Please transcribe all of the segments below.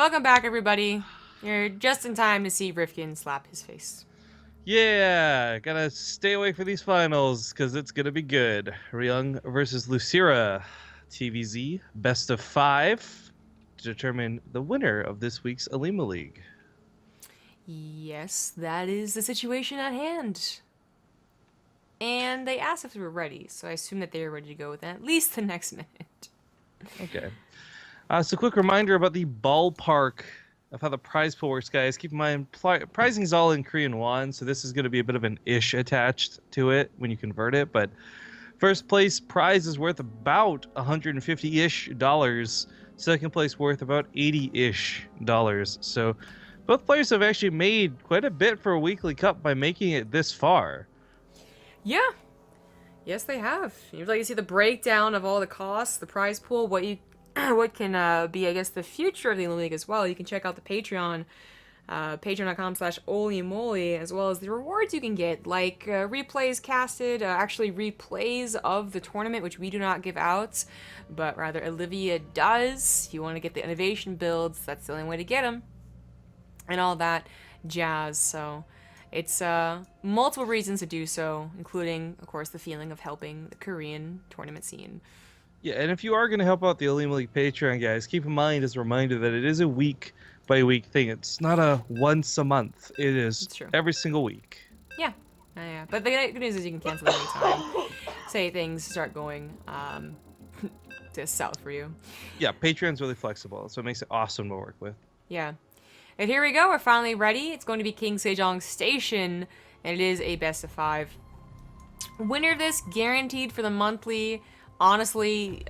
Welcome back, everybody. You're just in time to see Rifkin slap his face. Yeah, gotta stay away for these finals because it's gonna be good. Ryung versus Losira, TvZ, best of 5 to determine the winner of this week's Olimoleague. Yes, that is the situation at hand. And they asked if we were ready, so I assume that they were ready to go within at least the next minute. Okay. So quick reminder about the ballpark of how the prize pool works, guys. Keep in mind, prizing is all in Korean won, so this is going to be a bit of an ish attached to it when you convert it. But first place prize is worth about $150-ish dollars. Second place worth about $80-ish dollars. So both players have actually made quite a bit for a weekly cup by making it this far. Yeah. Yes, they have. You'd like to see the breakdown of all the costs, the prize pool, what can be, I guess, the future of the Olimoleague as well. You can check out the Patreon, patreon.com/Olimoleague, as well as the rewards you can get, like replays casted, actually replays of the tournament, which we do not give out, but rather Olivia does. If you want to get the innovation builds, that's the only way to get them, and all that jazz. So it's multiple reasons to do so, including, of course, the feeling of helping the Korean tournament scene. Yeah, and if you are going to help out the Olimoleague Patreon, guys, keep in mind as a reminder that it is a week-by-week thing. It's not a once a month. It is every single week. Yeah. Yeah. But the good news is you can cancel at any time. Say things start going to south for you. Yeah, Patreon's really flexible, so it makes it awesome to work with. Yeah. And here we go. We're finally ready. It's going to be King Sejong Station, and it is a best of 5. Winner of this guaranteed for the monthly. Honestly,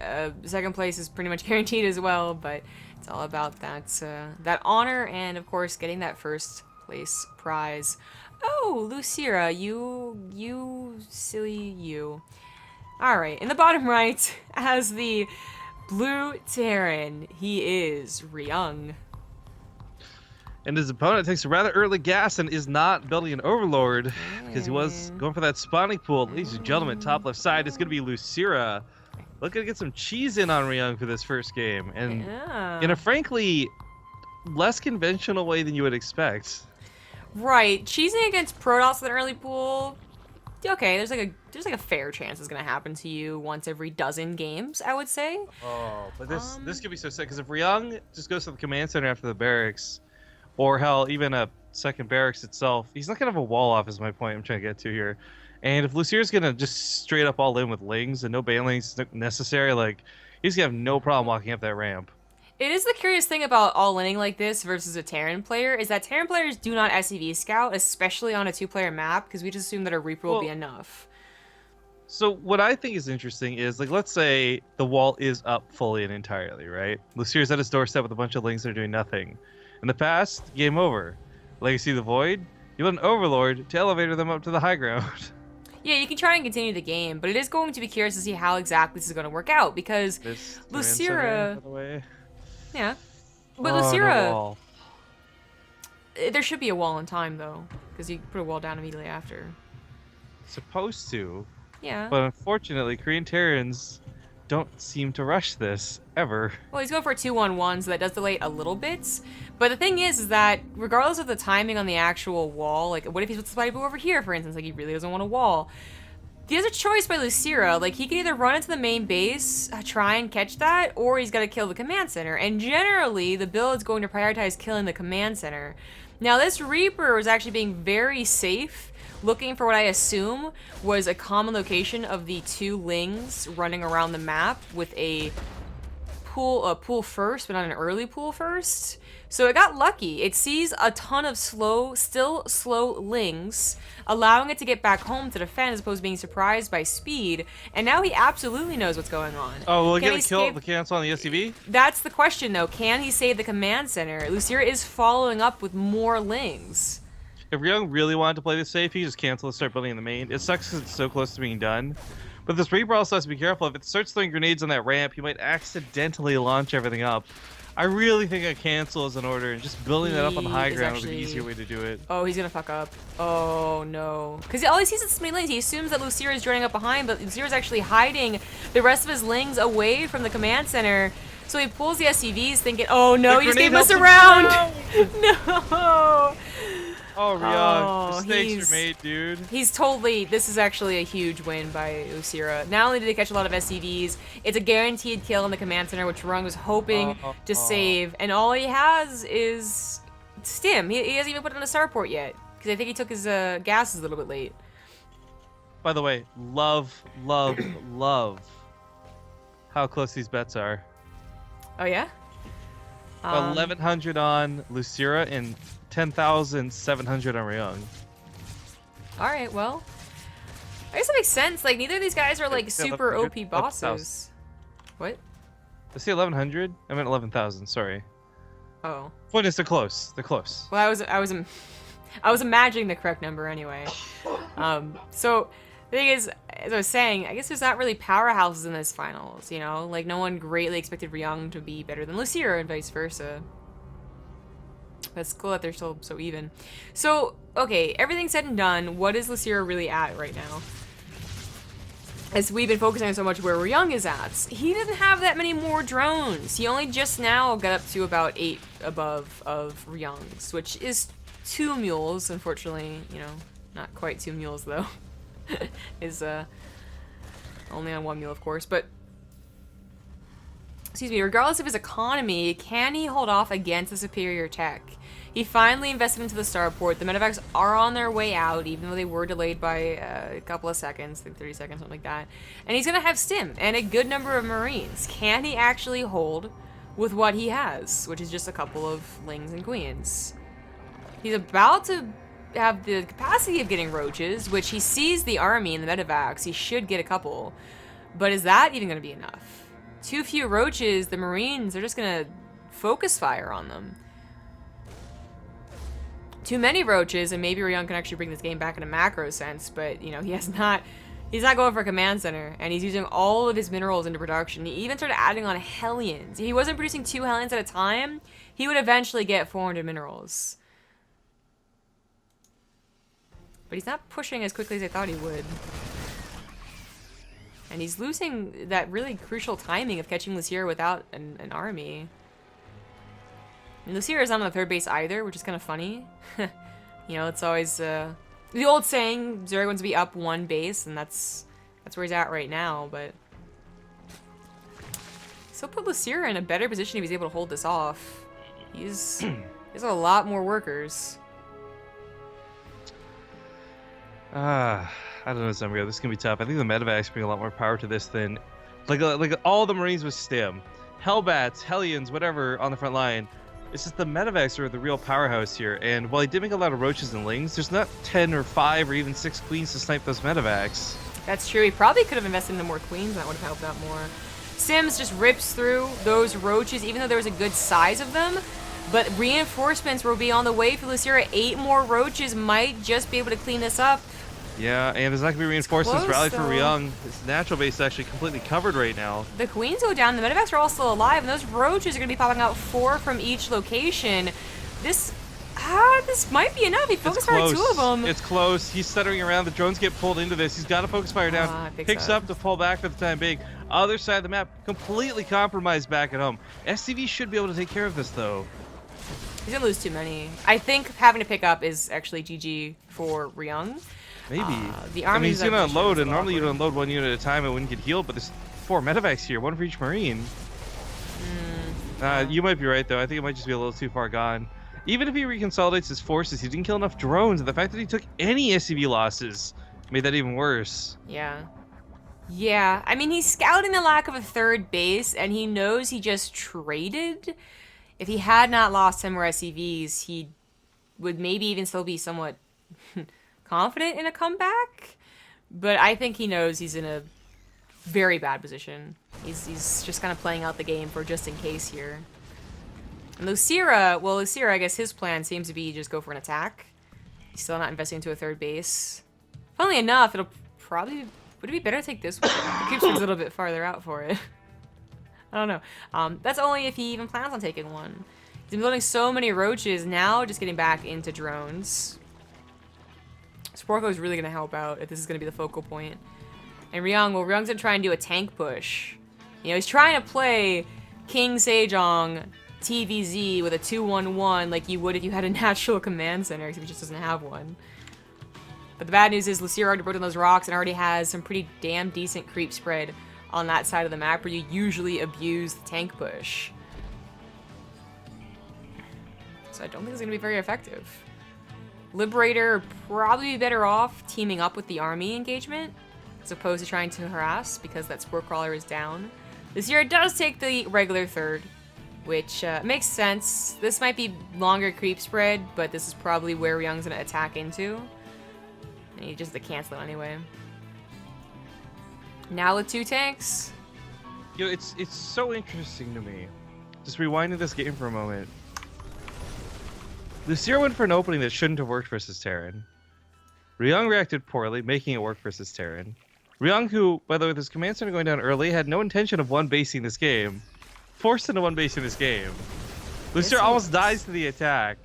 second place is pretty much guaranteed as well, but it's all about that honor and, of course, getting that first place prize. Oh, Losira, you silly you. All right, in the bottom right, as the blue Terran, he is Ryung. And his opponent takes a rather early gas and is not building an Overlord because he was going for that spawning pool. Ladies and gentlemen, top left side is going to be Losira. Looking to get some cheese in on Ryung for this first game. And in a frankly less conventional way than you would expect. Right. Cheesing against Protoss in the early pool. Okay, there's like a fair chance it's gonna happen to you once every dozen games, I would say. Oh, but this could be so sick because if Ryung just goes to the command center after the barracks, or hell, even a second barracks itself, he's not gonna have a wall off. Is my point I'm trying to get to here. And if Lucier's gonna just straight up all in with lings and no banelings necessary, like he's gonna have no problem walking up that ramp. It is the curious thing about all-inning like this versus a Terran player is that Terran players do not SCV scout, especially on a 2-player map, because we just assume that a Reaper will be enough. So what I think is interesting is, like, let's say the wall is up fully and entirely, right? Lucier's at his doorstep with a bunch of lings that are doing nothing. In the past, game over. Legacy of the Void, you want an Overlord to elevator them up to the high ground. Yeah, you can try and continue the game, but it is going to be curious to see how exactly this is going to work out, because Losira... Yeah. But Losira... No, there should be a wall in time, though, because you put a wall down immediately after. Supposed to. Yeah. But unfortunately, Korean Terrans don't seem to rush this, ever. Well, he's going for a 2-1-1, so that does delay a little bit. But the thing is that regardless of the timing on the actual wall, like, what if he puts the spy boo over here, for instance? Like, he really doesn't want a wall. He has a choice by Losira. Like, he can either run into the main base, try and catch that, or he's got to kill the command center. And generally, the build is going to prioritize killing the command center. Now, this Reaper was actually being very safe, looking for what I assume was a common location of the 2 lings running around the map with a pool first, but not an early pool first. So it got lucky. It sees a ton of still slow lings, allowing it to get back home to defend as opposed to being surprised by speed. And now he absolutely knows what's going on. Oh, will he get a kill the cancel on the SCV? That's the question, though. Can he save the command center? Losira is following up with more lings. If Ryung really wanted to play this safe, he just cancel and start building in the main. It sucks because it's so close to being done. But this Reaper also has to be careful. If it starts throwing grenades on that ramp, he might accidentally launch everything up. I really think a cancel is in order, and just building that up on the high ground is the easier way to do it. Oh, he's gonna fuck up. Oh no. Because all he sees is main lanes. He assumes that Losira is joining up behind, but Losira is actually hiding the rest of his lings away from the command center. So So he pulls the SCVs thinking, oh no, The he just gave grenade us a helps him round! No! Oh, Ryung, Oh, mistakes are made, dude. He's totally, this is actually a huge win by Losira. Not only did they catch a lot of SCVs, it's a guaranteed kill in the command center, which Ryung was hoping to save, and all he has is stim. He hasn't even put it on a starport yet, because I think he took his gases a little bit late. By the way, love how close these bets are. Oh yeah? 1,100 on Losira and 10,700 on Ryung. Alright, well. I guess that makes sense. Like, neither of these guys are, like, super OP bosses. What? I say 1,100? I meant 11,000, sorry. Oh. Point is, they're close. They're close. Well, I was imagining the correct number anyway. So, the thing is, as I was saying, I guess there's not really powerhouses in this finals, you know? Like, no one greatly expected Ryung to be better than Losira and vice versa. That's cool that they're still so even. So, okay, everything said and done, what is Losira really at right now? As we've been focusing on so much where Ryung is at, he didn't have that many more drones. He only just now got up to about 8 above of Ryung's, which is 2 mules, unfortunately, you know, not quite 2 mules though. Is only on 1 mule, of course, but excuse me, regardless of his economy, can he hold off against the superior tech? He finally invested into the starport. The medevacs are on their way out, even though they were delayed by a couple of seconds, like 30 seconds, something like that. And he's going to have stim and a good number of marines. Can he actually hold with what he has, which is just a couple of lings and queens? He's about to have the capacity of getting roaches, which he sees the army and the medevacs. He should get a couple. But is that even going to be enough? Too few roaches, the marines are just going to focus fire on them. Too many roaches, and maybe Ryung can actually bring this game back in a macro sense, but, you know, he's not going for a command center, and he's using all of his minerals into production. He even started adding on Hellions. If he wasn't producing 2 Hellions at a time, he would eventually get 400 minerals. But he's not pushing as quickly as I thought he would. And he's losing that really crucial timing of catching Losira without an army. And Losira is not on the 3rd base either, which is kind of funny. You know, it's always the old saying, Zerg wants to be up 1 base, and that's where he's at right now, but still put Losira in a better position if he's able to hold this off. He's a lot more workers. I don't know, Zambria. This is gonna be tough. I think the medevacs bring a lot more power to this than like all the marines with stim, Hellbats, Hellions, whatever on the front line. It's just the medevacs are the real powerhouse here. And while he did make a lot of roaches and lings, there's not 10 or 5 or even 6 queens to snipe those medevacs. That's true. He probably could have invested into more queens. That would have helped out more. Sims just rips through those roaches, even though there was a good size of them. But reinforcements will be on the way for Losira. 8 more roaches might just be able to clean this up. Yeah, and there's not going to be reinforcements rallied for though. Ryung. His natural base is actually completely covered right now. The queens go down, the medevacs are all still alive, and those roaches are going to be popping out 4 from each location. This might be enough. He focused fire 2 of them. It's close. He's stuttering around. The drones get pulled into this. He's got to focus fire down. Picks up to pull back for the time being. Other side of the map, completely compromised back at home. SCV should be able to take care of this, though. He's going to lose too many. I think having to pick up is actually GG for Ryung. Maybe. The I mean, he's going to unload, and normally awkward. you'd unload 1 unit at a time and wouldn't get healed, but there's 4 medevacs here, 1 for each marine. You might be right, though. I think it might just be a little too far gone. Even if he reconsolidates his forces, he didn't kill enough drones, and the fact that he took any SCV losses made that even worse. Yeah. Yeah, I mean, he's scouting the lack of a 3rd base, and he knows he just traded. If he had not lost 10 more SCVs, he would maybe even still be somewhat confident in a comeback. But I think he knows he's in a very bad position. He's just kind of playing out the game for just in case here. And Losira, well, Losira, I guess his plan seems to be just go for an attack. He's still not investing into a 3rd base. Funnily enough, it'll probably... Would it be better to take this one? The creep's a little bit farther out for it. I don't know. That's only if he even plans on taking one. He's been building so many roaches, now just getting back into drones. Sporko is really going to help out if this is going to be the focal point. And Ryung, well, Ryung's going to try and do a tank push. You know, he's trying to play King Sejong TvZ with a 2-1-1 like you would if you had a natural command center, except he just doesn't have one. But the bad news is Losira already broke down those rocks and already has some pretty damn decent creep spread on that side of the map where you usually abuse the tank push. So I don't think it's going to be very effective. Liberator probably be better off teaming up with the army engagement as opposed to trying to harass because that Spore Crawler is down. Losira does take the regular third, which makes sense. This might be longer creep spread, but this is probably where Ryung's going to attack into. And he just to cancel it anyway. Now with 2 tanks. Yo, it's so interesting to me. Just rewinding this game for a moment. Losira went for an opening that shouldn't have worked versus Terran. Ryung reacted poorly, making it work versus Terran. Ryung, who, by the way, with his command center going down early, had no intention of one-basing this game. Forced into one-basing this game. Losira almost dies to the attack.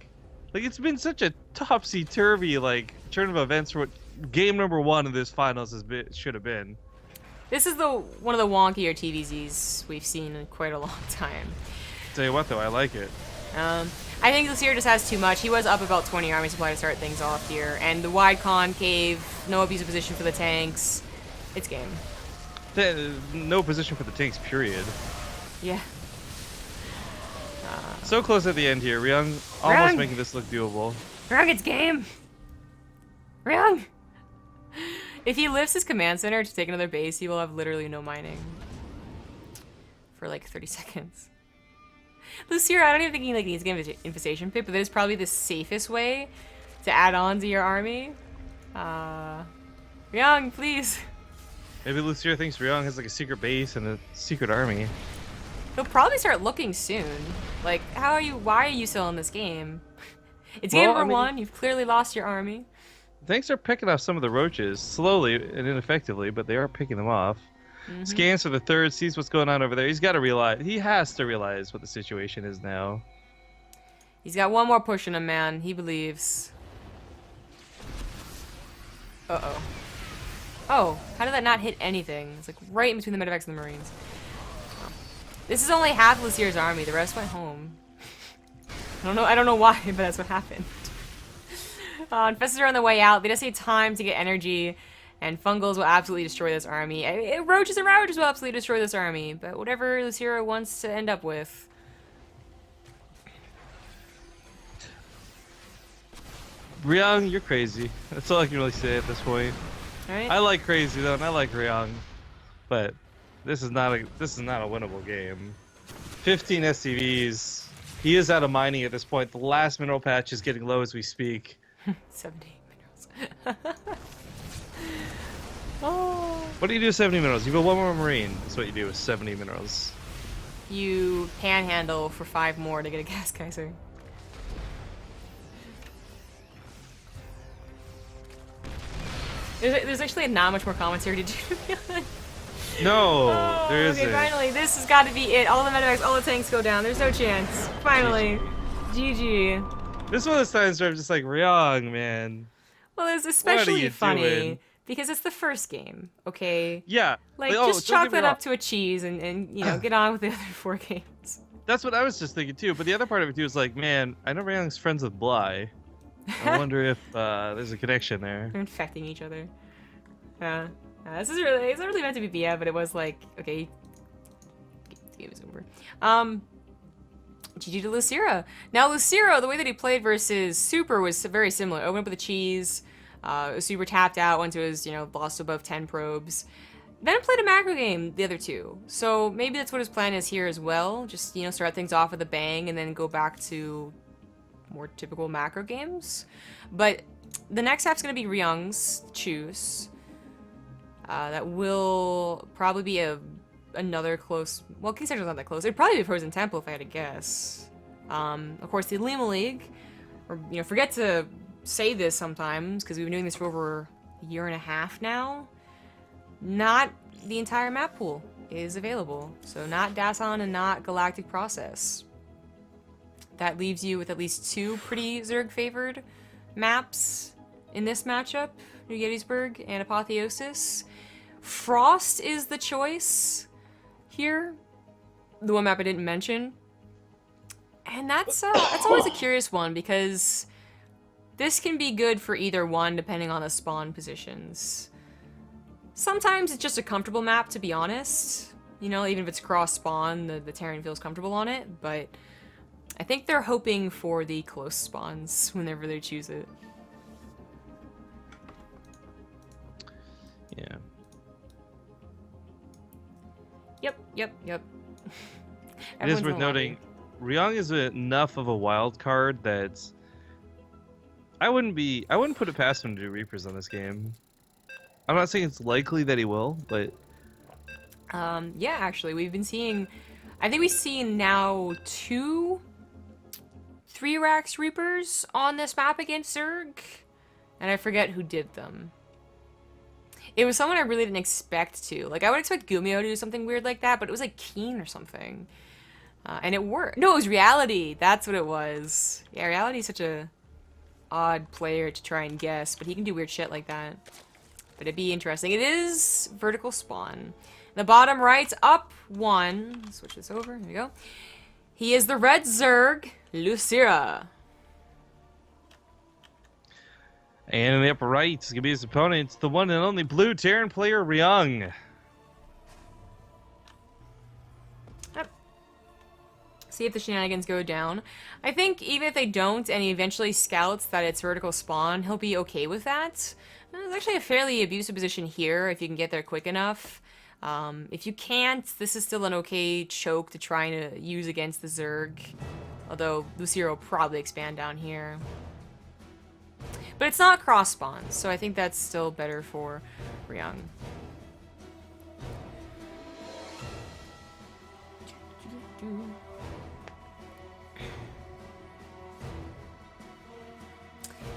Like, it's been such a topsy-turvy, like, turn of events for what game number 1 of this finals should have been. This is one of the wonkier TvZs we've seen in quite a long time. Tell you what, though, I like it. I think Losira just has too much. He was up about 20 army supply to start things off here. And the wide concave, no abusive position for the tanks. It's game. No position for the tanks, period. Yeah. So close at the end here. Ryung almost making this look doable. Ryung, it's game! Ryung! If he lifts his command center to take another base, he will have literally no mining. For like 30 seconds. Losira, I don't even think he needs to get infestation pit, but that is probably the safest way to add on to your army. Ryung, please. Maybe Losira thinks Ryung has like a secret base and a secret army. He'll probably start looking soon. Like, why are you still in this game? It's game number 1, you've clearly lost your army. Tanks are picking off some of the roaches, slowly and ineffectively, but they are picking them off. Scans for the third, sees what's going on over there. He has to realize what the situation is now. He's got one more push in him, man. He believes. Uh-oh. Oh, how did that not hit anything? It's like right in between the medevacs and the Marines. Oh. This is only half of Losira's army. The rest went home. I don't know why, but that's what happened. Infestors are on the way out. They just need time to get energy. And Fungals will absolutely destroy this army. Roaches will absolutely destroy this army. But whatever Losira wants to end up with. Ryung, you're crazy. That's all I can really say at this point. Right? I like crazy though, and I like Ryung, but this is not a winnable game. 15 SCVs. He is out of mining at this point. The last mineral patch is getting low as we speak. 70 minerals. Oh. What do you do with 70 minerals? You go one more marine. That's what you do with 70 minerals. You panhandle for 5 more to get a gas geyser. There's actually not much more commentary to do, to be honest. No, there isn't. Okay, finally, this has got to be it. All the medevacs, all the tanks go down. There's no chance. Finally. GG. This one of those times where I'm just like, Ryung, man. Well, it's especially funny because it's the first game, okay? Yeah. Like, just chalk that up to a cheese and you know, get on with the other 4 games. That's what I was just thinking too. But the other part of it too is like, man, I know Ryung's friends with Bly. I wonder if there's a connection there. They're infecting each other. Yeah. It's not really meant to be BF, but it was like, okay, game is over. GG to Losira. Now Losira, the way that he played versus Super was very similar. Opened up with a cheese, Super tapped out once it was, lost above 10 probes. Then played a macro game, the other 2. So maybe that's what his plan is here as well. Just, start things off with a bang and then go back to more typical macro games. But the next half's going to be Ryung's choose. That will probably be another close... Well, King Sector's not that close. It'd probably be Frozen Temple if I had to guess. Of course, the Olimoleague. Or, forget to say this sometimes, because we've been doing this for over a year and a half now. Not the entire map pool is available. So not Dasan and not Galactic Process. That leaves you with at least 2 pretty Zerg-favored maps in this matchup. New Gettysburg and Apotheosis. Frost is the choice here. the one map I didn't mention. And that's always a curious one because this can be good for either one depending on the spawn positions. Sometimes it's just a comfortable map, to be honest. You know, even if it's cross-spawn, the Terran feels comfortable on it, but I think they're hoping for the close spawns whenever they choose it. Yeah. Yep. It is Everyone's worth in the lobby. noting, Ryung is enough of a wild card that I wouldn't put it past him to do Reapers on this game. I'm not saying it's likely that he will, but Yeah, actually, we've been seeing, I think we've seen now 2 3-Rax Reapers on this map against Zerg, and I forget who did them. It was someone I really didn't expect to. Like, I would expect Gumio to do something weird like that, but it was like Keen or something. And it worked. No, it was Reality. That's what it was. Yeah, Reality's such a odd player to try and guess, but he can do weird shit like that. But it'd be interesting. It is vertical spawn. The bottom right, up 1. Switch this over. There we go. He is the red Zerg, Losira. and in the upper right is gonna be his opponent, the one and only blue Terran player Ryung. See if the shenanigans go down. I think even if they don't and he eventually scouts that it's vertical spawn, he'll be okay with that. It's actually a fairly abusive position here if you can get there quick enough. If you can't, this is still an okay choke to try to use against the Zerg. Although Losira will probably expand down here. But it's not cross spawn, so I think that's still better for Ryung.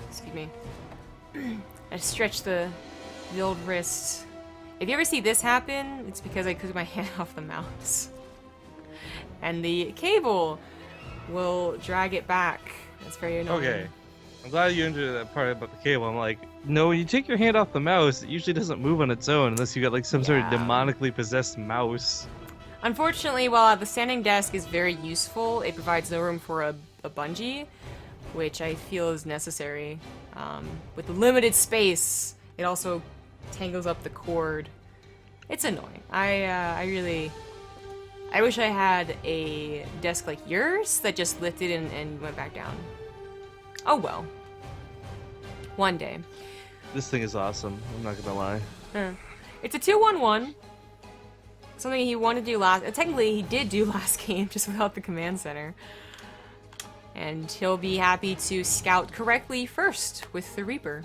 Excuse me. I stretched the old wrist. If you ever see this happen, it's because I took my hand off the mouse. And the cable will drag it back. That's very annoying. Okay. I'm glad you entered that part about the cable. I'm like, no, when you take your hand off the mouse, it usually doesn't move on its own unless you got like some sort of demonically possessed mouse. Unfortunately, while the standing desk is very useful, it provides no room for a bungee, which I feel is necessary. With the limited space, it also tangles up the cord. It's annoying. I wish I had a desk like yours that just lifted and went back down. Oh well. One day. This thing is awesome. I'm not gonna lie. It's a 2-1-1. Something he wanted to do last. Technically, he did do last game, just without the command center. And he'll be happy to scout correctly first with the Reaper.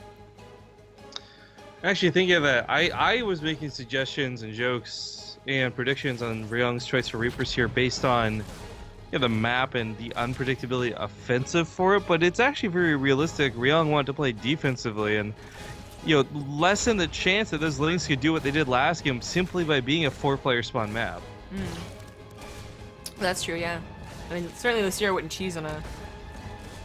Actually, thinking of that, I was making suggestions and jokes and predictions on Ryung's choice for Reapers here based on the map and the unpredictability offensive for it, but it's actually very realistic. Ryung wanted to play defensively and lessen the chance that those Lynx could do what they did last game simply by being a 4-player spawn map. That's true, yeah. I mean, certainly Losira wouldn't cheese on a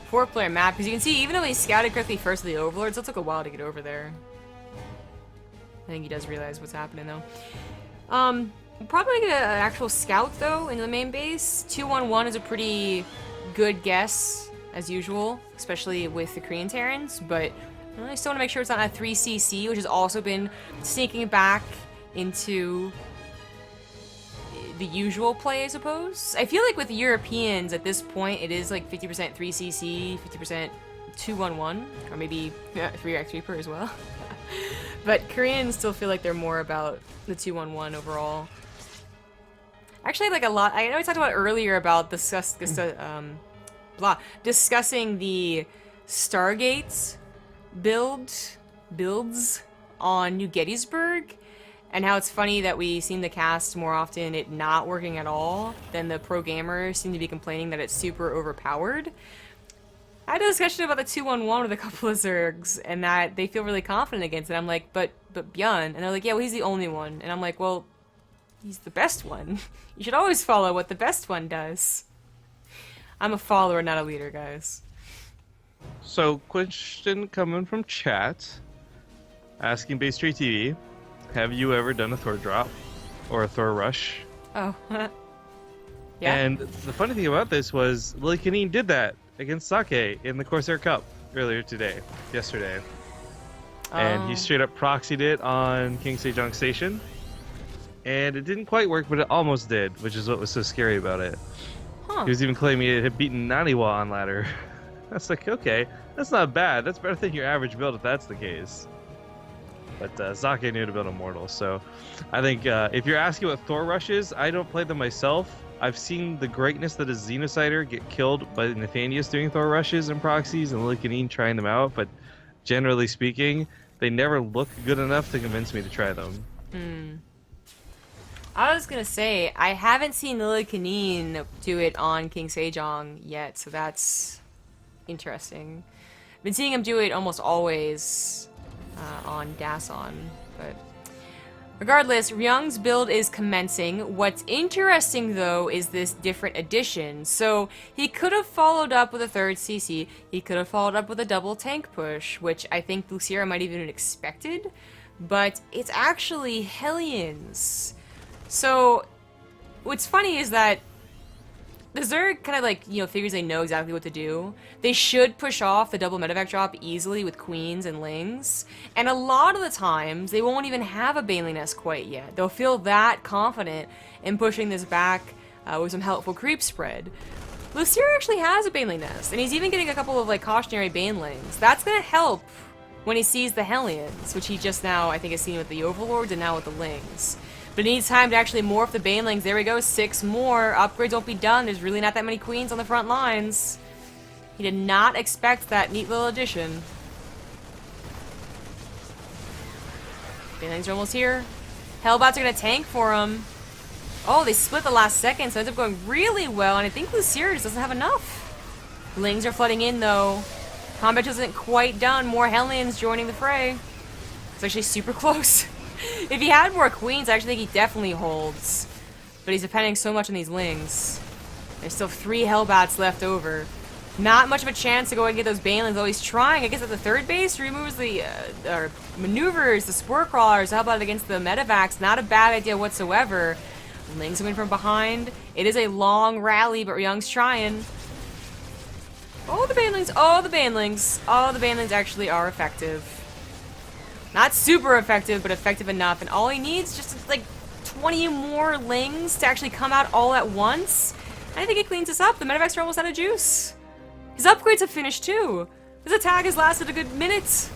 4-player map, because you can see, even though he scouted correctly first with the Overlords, it took a while to get over there. I think he does realize what's happening, though. We'll probably get an actual scout, though, in the main base. 2-1-1 is a pretty good guess, as usual, especially with the Korean Terrans, but I still want to make sure it's not a 3cc, which has also been sneaking back into the usual play, I suppose. I feel like with the Europeans, at this point, it is like 50% 3cc, 50% 2-1-1, or maybe 3x Reaper as well. But Koreans still feel like they're more about the 2-1-1 overall. Actually, like a lot. I know we talked about earlier about discussing the Stargates builds on New Gettysburg, and how it's funny that we seen the cast more often it not working at all than the pro gamers seem to be complaining that it's super overpowered. I had a discussion about the 2-1-1 with a couple of Zergs, and that they feel really confident against it. I'm like, but Björn, and they're like, yeah, well, he's the only one, and I'm like, well, he's the best one. You should always follow what the best one does. I'm a follower, not a leader, guys. So, question coming from chat, asking Yeah. And the funny thing about this was Lily Canine did that against Sake in the Corsair Cup yesterday. And he Oh. straight up proxied it on King Sejong Station. And it didn't quite work, but it almost did, which is what was so scary about it. Huh. He was even claiming it had beaten Naniwa on ladder. I was like, okay, that's not bad. That's better than your average build if that's the case. But Sake knew to build Immortal, so I think if you're asking what Thor Rush is, I don't play them myself. I've seen the greatness that is Xenocider get killed by Nathanius doing Thor Rushes and proxies and Lycanine trying them out, but generally speaking, they never look good enough to convince me to try them. I was gonna say, I haven't seen Lily Canine do it on King Sejong yet, so that's interesting. Been seeing him do it almost always on Dason, but regardless, Ryung's build is commencing. What's interesting, though, is this different addition. So he could have followed up with a third CC. He could have followed up with a double tank push, which I think Losira might even have expected, but it's actually Hellions. So what's funny is that the Zerg kind of like, you know, figures they know exactly what to do. They should push off the double medevac drop easily with queens and lings. And a lot of the times, they won't even have a Baneling Nest quite yet. They'll feel that confident in pushing this back with some helpful creep spread. Losira actually has a Baneling Nest, and he's even getting a couple of like cautionary Banelings. That's going to help when he sees the Hellions, which he just now, I think, has seen with the Overlords and now with the Lings. But it needs time to actually morph the Banelings. There we go, 6 more. Upgrades won't be done. There's really not that many queens on the front lines. He did not expect that neat little addition. Banelings are almost here. Hellbots are going to tank for him. Oh, they split the last second, so it ends up going really well. And I think Losira just doesn't have enough. Lings are flooding in, though. Combat isn't quite done. More Hellions joining the fray. It's actually super close. If he had more queens, I actually think he definitely holds. But he's depending so much on these lings. There's still 3 Hellbats left over. Not much of a chance to go and get those Banelings, though he's trying. I guess at the third base, removes the, or maneuvers the Spore Crawlers, Hellbat against the Medevacs. Not a bad idea whatsoever. Lings coming from behind. It is a long rally, but Ryung's trying. Oh, the Banelings! Oh, the Banelings! Oh, the Banelings actually are effective. Not super effective, but effective enough. And all he needs is just like 20 more lings to actually come out all at once. I think it cleans us up. The Medevacs are almost out of juice. His upgrades have finished too. This attack has lasted a good minute.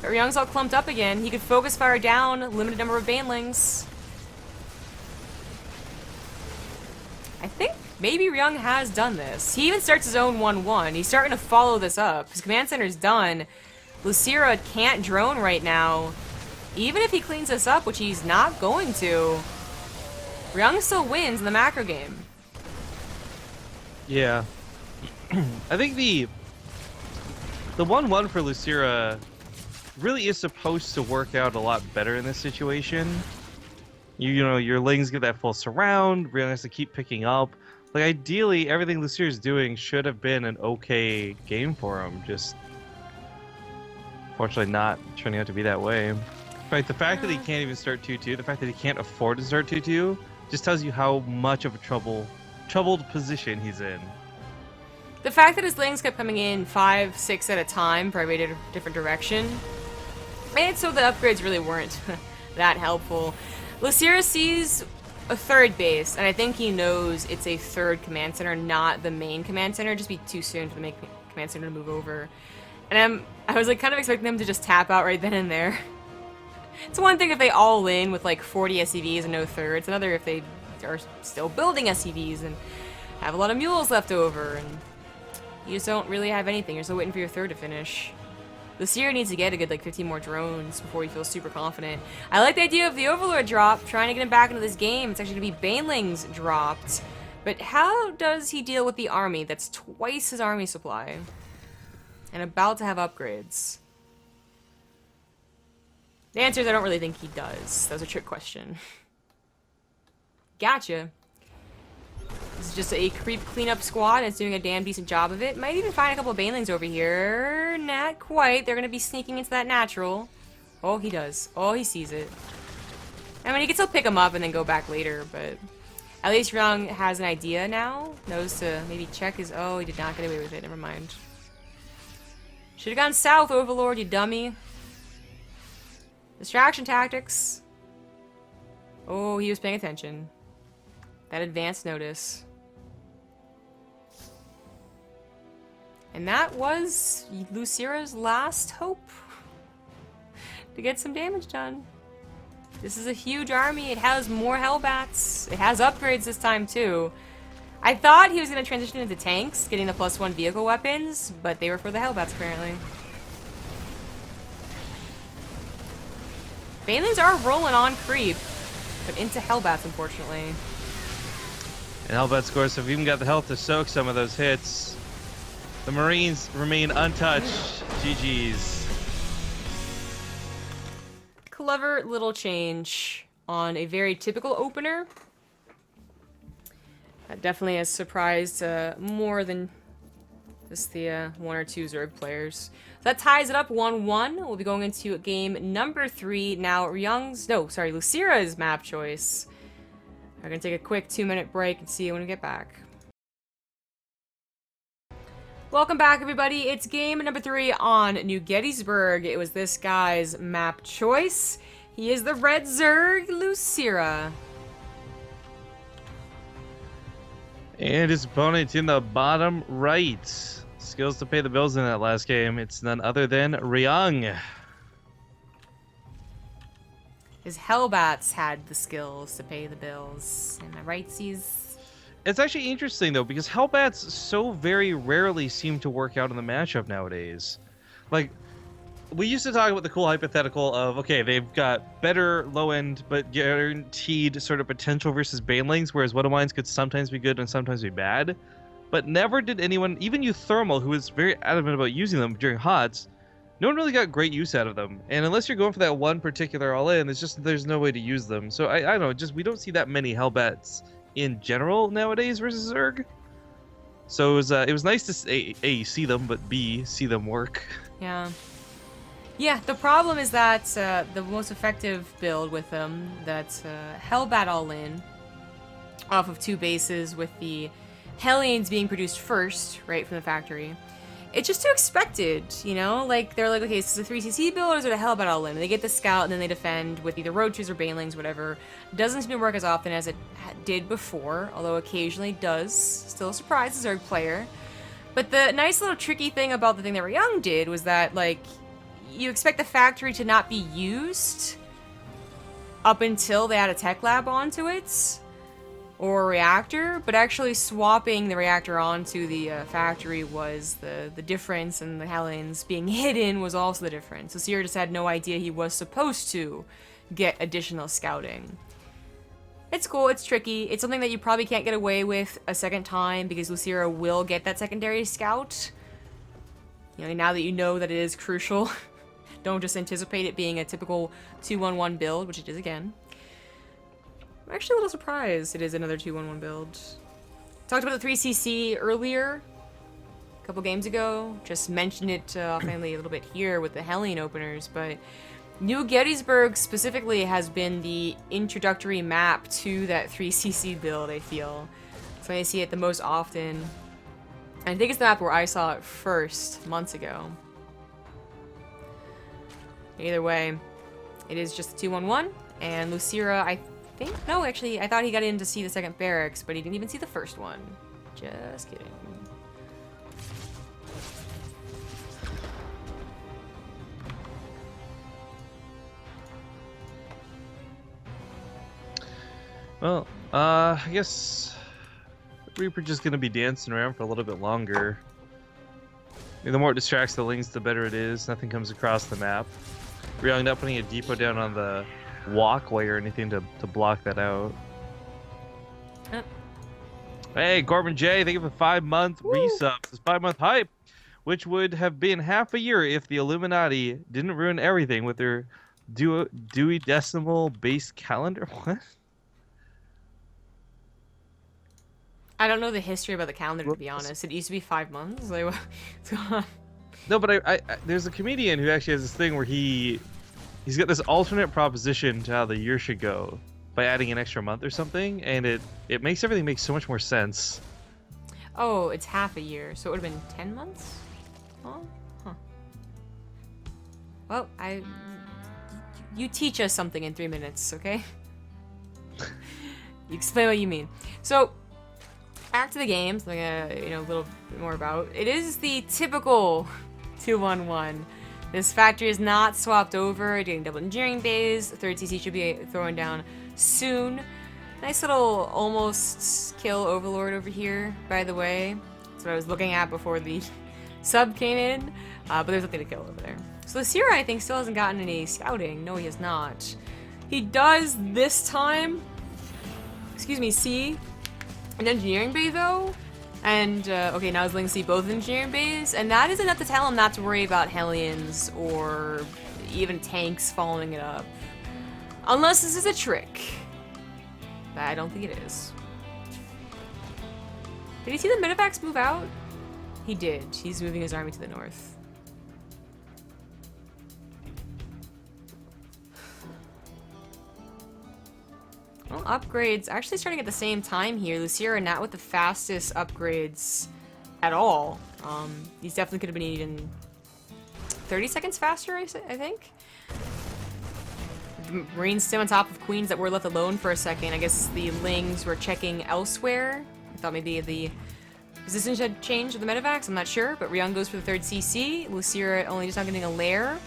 But Ryung's all clumped up again. He could focus fire down, limited number of Banelings. I think maybe Ryung has done this. He even starts his own 1-1. He's starting to follow this up. His command center's done. Losira can't drone right now. Even if he cleans this up, which he's not going to, Ryung still wins in the macro game. Yeah. I think the 1-1 for Losira really is supposed to work out a lot better in this situation. You know, your lings get that full surround, Ryung has to keep picking up. Like, ideally, everything Losira's doing should have been an okay game for him, just fortunately not turning out to be that way. Right, the fact that he can't even start 2-2, the fact that he can't afford to start 2-2, just tells you how much of a troubled position he's in. The fact that his lings kept coming in 5, 6 at a time for every different direction made it so the upgrades really weren't that helpful. Losira sees a third base, and I think he knows it's a third command center, not the main command center. It'd just be too soon for the main command center to move over. And I was like kind of expecting them to just tap out right then and there. It's one thing if they all in with like 40 SCVs and no third. It's another if they are still building SCVs and have a lot of mules left over and you just don't really have anything. You're still waiting for your third to finish. Losira needs to get a good like 15 more drones before he feels super confident. I like the idea of the Overlord drop, trying to get him back into this game. It's actually going to be Banelings dropped. But how does he deal with the army that's twice his army supply? And about to have upgrades. The answer is I don't really think he does. That was a trick question. Gotcha. This is just a creep cleanup squad, and it's doing a damn decent job of it. Might even find a couple of Banelings over here. Not quite. They're going to be sneaking into that natural. Oh, he does. Oh, he sees it. I mean, he can still pick them up and then go back later, but At least Ryung has an idea now. Knows to maybe check his... Oh, he did not get away with it. Never mind. Should have gone south, Overlord, you dummy. Distraction tactics. Oh, he was paying attention. That advanced notice. And that was Losira's last hope to get some damage done. This is a huge army. It has more Hellbats. It has upgrades this time, too. I thought he was going to transition into tanks, getting the +1 vehicle weapons, but they were for the Hellbats, apparently. Banelings are rolling on creep, but into Hellbats, unfortunately. And Hellbats, of course, have even got the health to soak some of those hits. The Marines remain untouched. GG's. Clever little change on a very typical opener. That definitely has surprised more than just the 1 or 2 Zerg players. So that ties it up 1-1. We'll be going into game number 3. Now, Losira's map choice. We're going to take a quick 2-minute break and see you when we get back. Welcome back, everybody. It's game number 3 on New Gettysburg. It was this guy's map choice. He is the Red Zerg, Losira. And his opponent in the bottom right. Skills to pay the bills in that last game. It's none other than Ryung. His Hellbats had the skills to pay the bills. Am I rightsies? It's actually interesting, though, because Hellbats so very rarely seem to work out in the matchup nowadays. Like, we used to talk about the cool hypothetical of, okay, they've got better low-end but guaranteed sort of potential versus Banelings, whereas One of Mines could sometimes be good and sometimes be bad. But never did anyone, even you Thermal, who was very adamant about using them during HOTS, no one really got great use out of them. And unless you're going for that one particular all-in, there's no way to use them. So I don't know, we don't see that many Hellbats in general nowadays versus Zerg. So it was nice to A, see them, but B, see them work. Yeah. Yeah, the problem is that the most effective build with them, that's Hellbat all-in, off of 2 bases with the Hellions being produced first, right, from the factory. It's just too expected, you know? Like, they're like, okay, is this a 3cc build or is it a Hellbat all-in? And they get the scout and then they defend with either roaches or banelings, whatever. Doesn't seem to work as often as it did before, although occasionally does. Still surprise the Zerg player. But the nice little tricky thing about the thing that Ryung did was that, like, you expect the factory to not be used up until they add a tech lab onto it. Or a reactor, but actually swapping the reactor onto the factory was the difference, and the Hellions being hidden was also the difference. So Losira just had no idea he was supposed to get additional scouting. It's cool, it's tricky, it's something that you probably can't get away with a second time because Losira will get that secondary scout. You know, now that you know that it is crucial, don't just anticipate it being a typical 2-1-1 build, which it is again. I'm actually a little surprised it is another 2-1-1 build. Talked about the 3cc earlier, a couple games ago. Just mentioned it offhandedly a little bit here with the Hellion openers, but New Gettysburg specifically has been the introductory map to that 3cc build, I feel. So I see it the most often. And I think it's the map where I saw it first, months ago. Either way, it is just the 2-1-1, and Losira, no, actually, I thought he got in to see the second barracks, but he didn't even see the first one. Just kidding. Well, I guess Reaper just gonna be dancing around for a little bit longer. I mean, the more it distracts the Lings, the better it is. Nothing comes across the map. Ryung not putting a depot down on the walkway or anything to block that out. Hey, Corbin J, thank you for the 5-month resub. This 5-month hype, which would have been half a year if the Illuminati didn't ruin everything with their Dewey Decimal based calendar. What? I don't know the history about the calendar, to be honest. It used to be 5 months. Like, what's going on? No, but I there's a comedian who actually has this thing where he's got this alternate proposition to how the year should go. by adding an extra month or something, and it makes everything make so much more sense. Oh, it's half a year, so it would have been 10 months? Huh. Well, you teach us something in 3 minutes, okay? You explain what you mean. So, back to the game, something a little bit more about. It is the typical 2-1-1. This factory is not swapped over, doing double engineering bays. The third CC should be throwing down soon. Nice little almost kill overlord over here, by the way. That's what I was looking at before the sub came in. But there's nothing to kill over there. So Losira, I think, still hasn't gotten any scouting. No, he has not. He does this time, see an engineering bay, though. And, okay, now he's letting see both engineering bays. And that is enough to tell him not to worry about Hellions or even tanks following it up. Unless this is a trick. But I don't think it is. Did he see the medevacs move out? He did. He's moving his army to the north. Well, upgrades actually starting at the same time here. Losira not with the fastest upgrades at all. These definitely could have been even 30 seconds faster, I think. The Marines still on top of Queens that were left alone for a second. I guess the Lings were checking elsewhere. I thought maybe the positions had changed with the medevacs. I'm not sure, but Ryung goes for the third CC. Losira only just not getting a lair.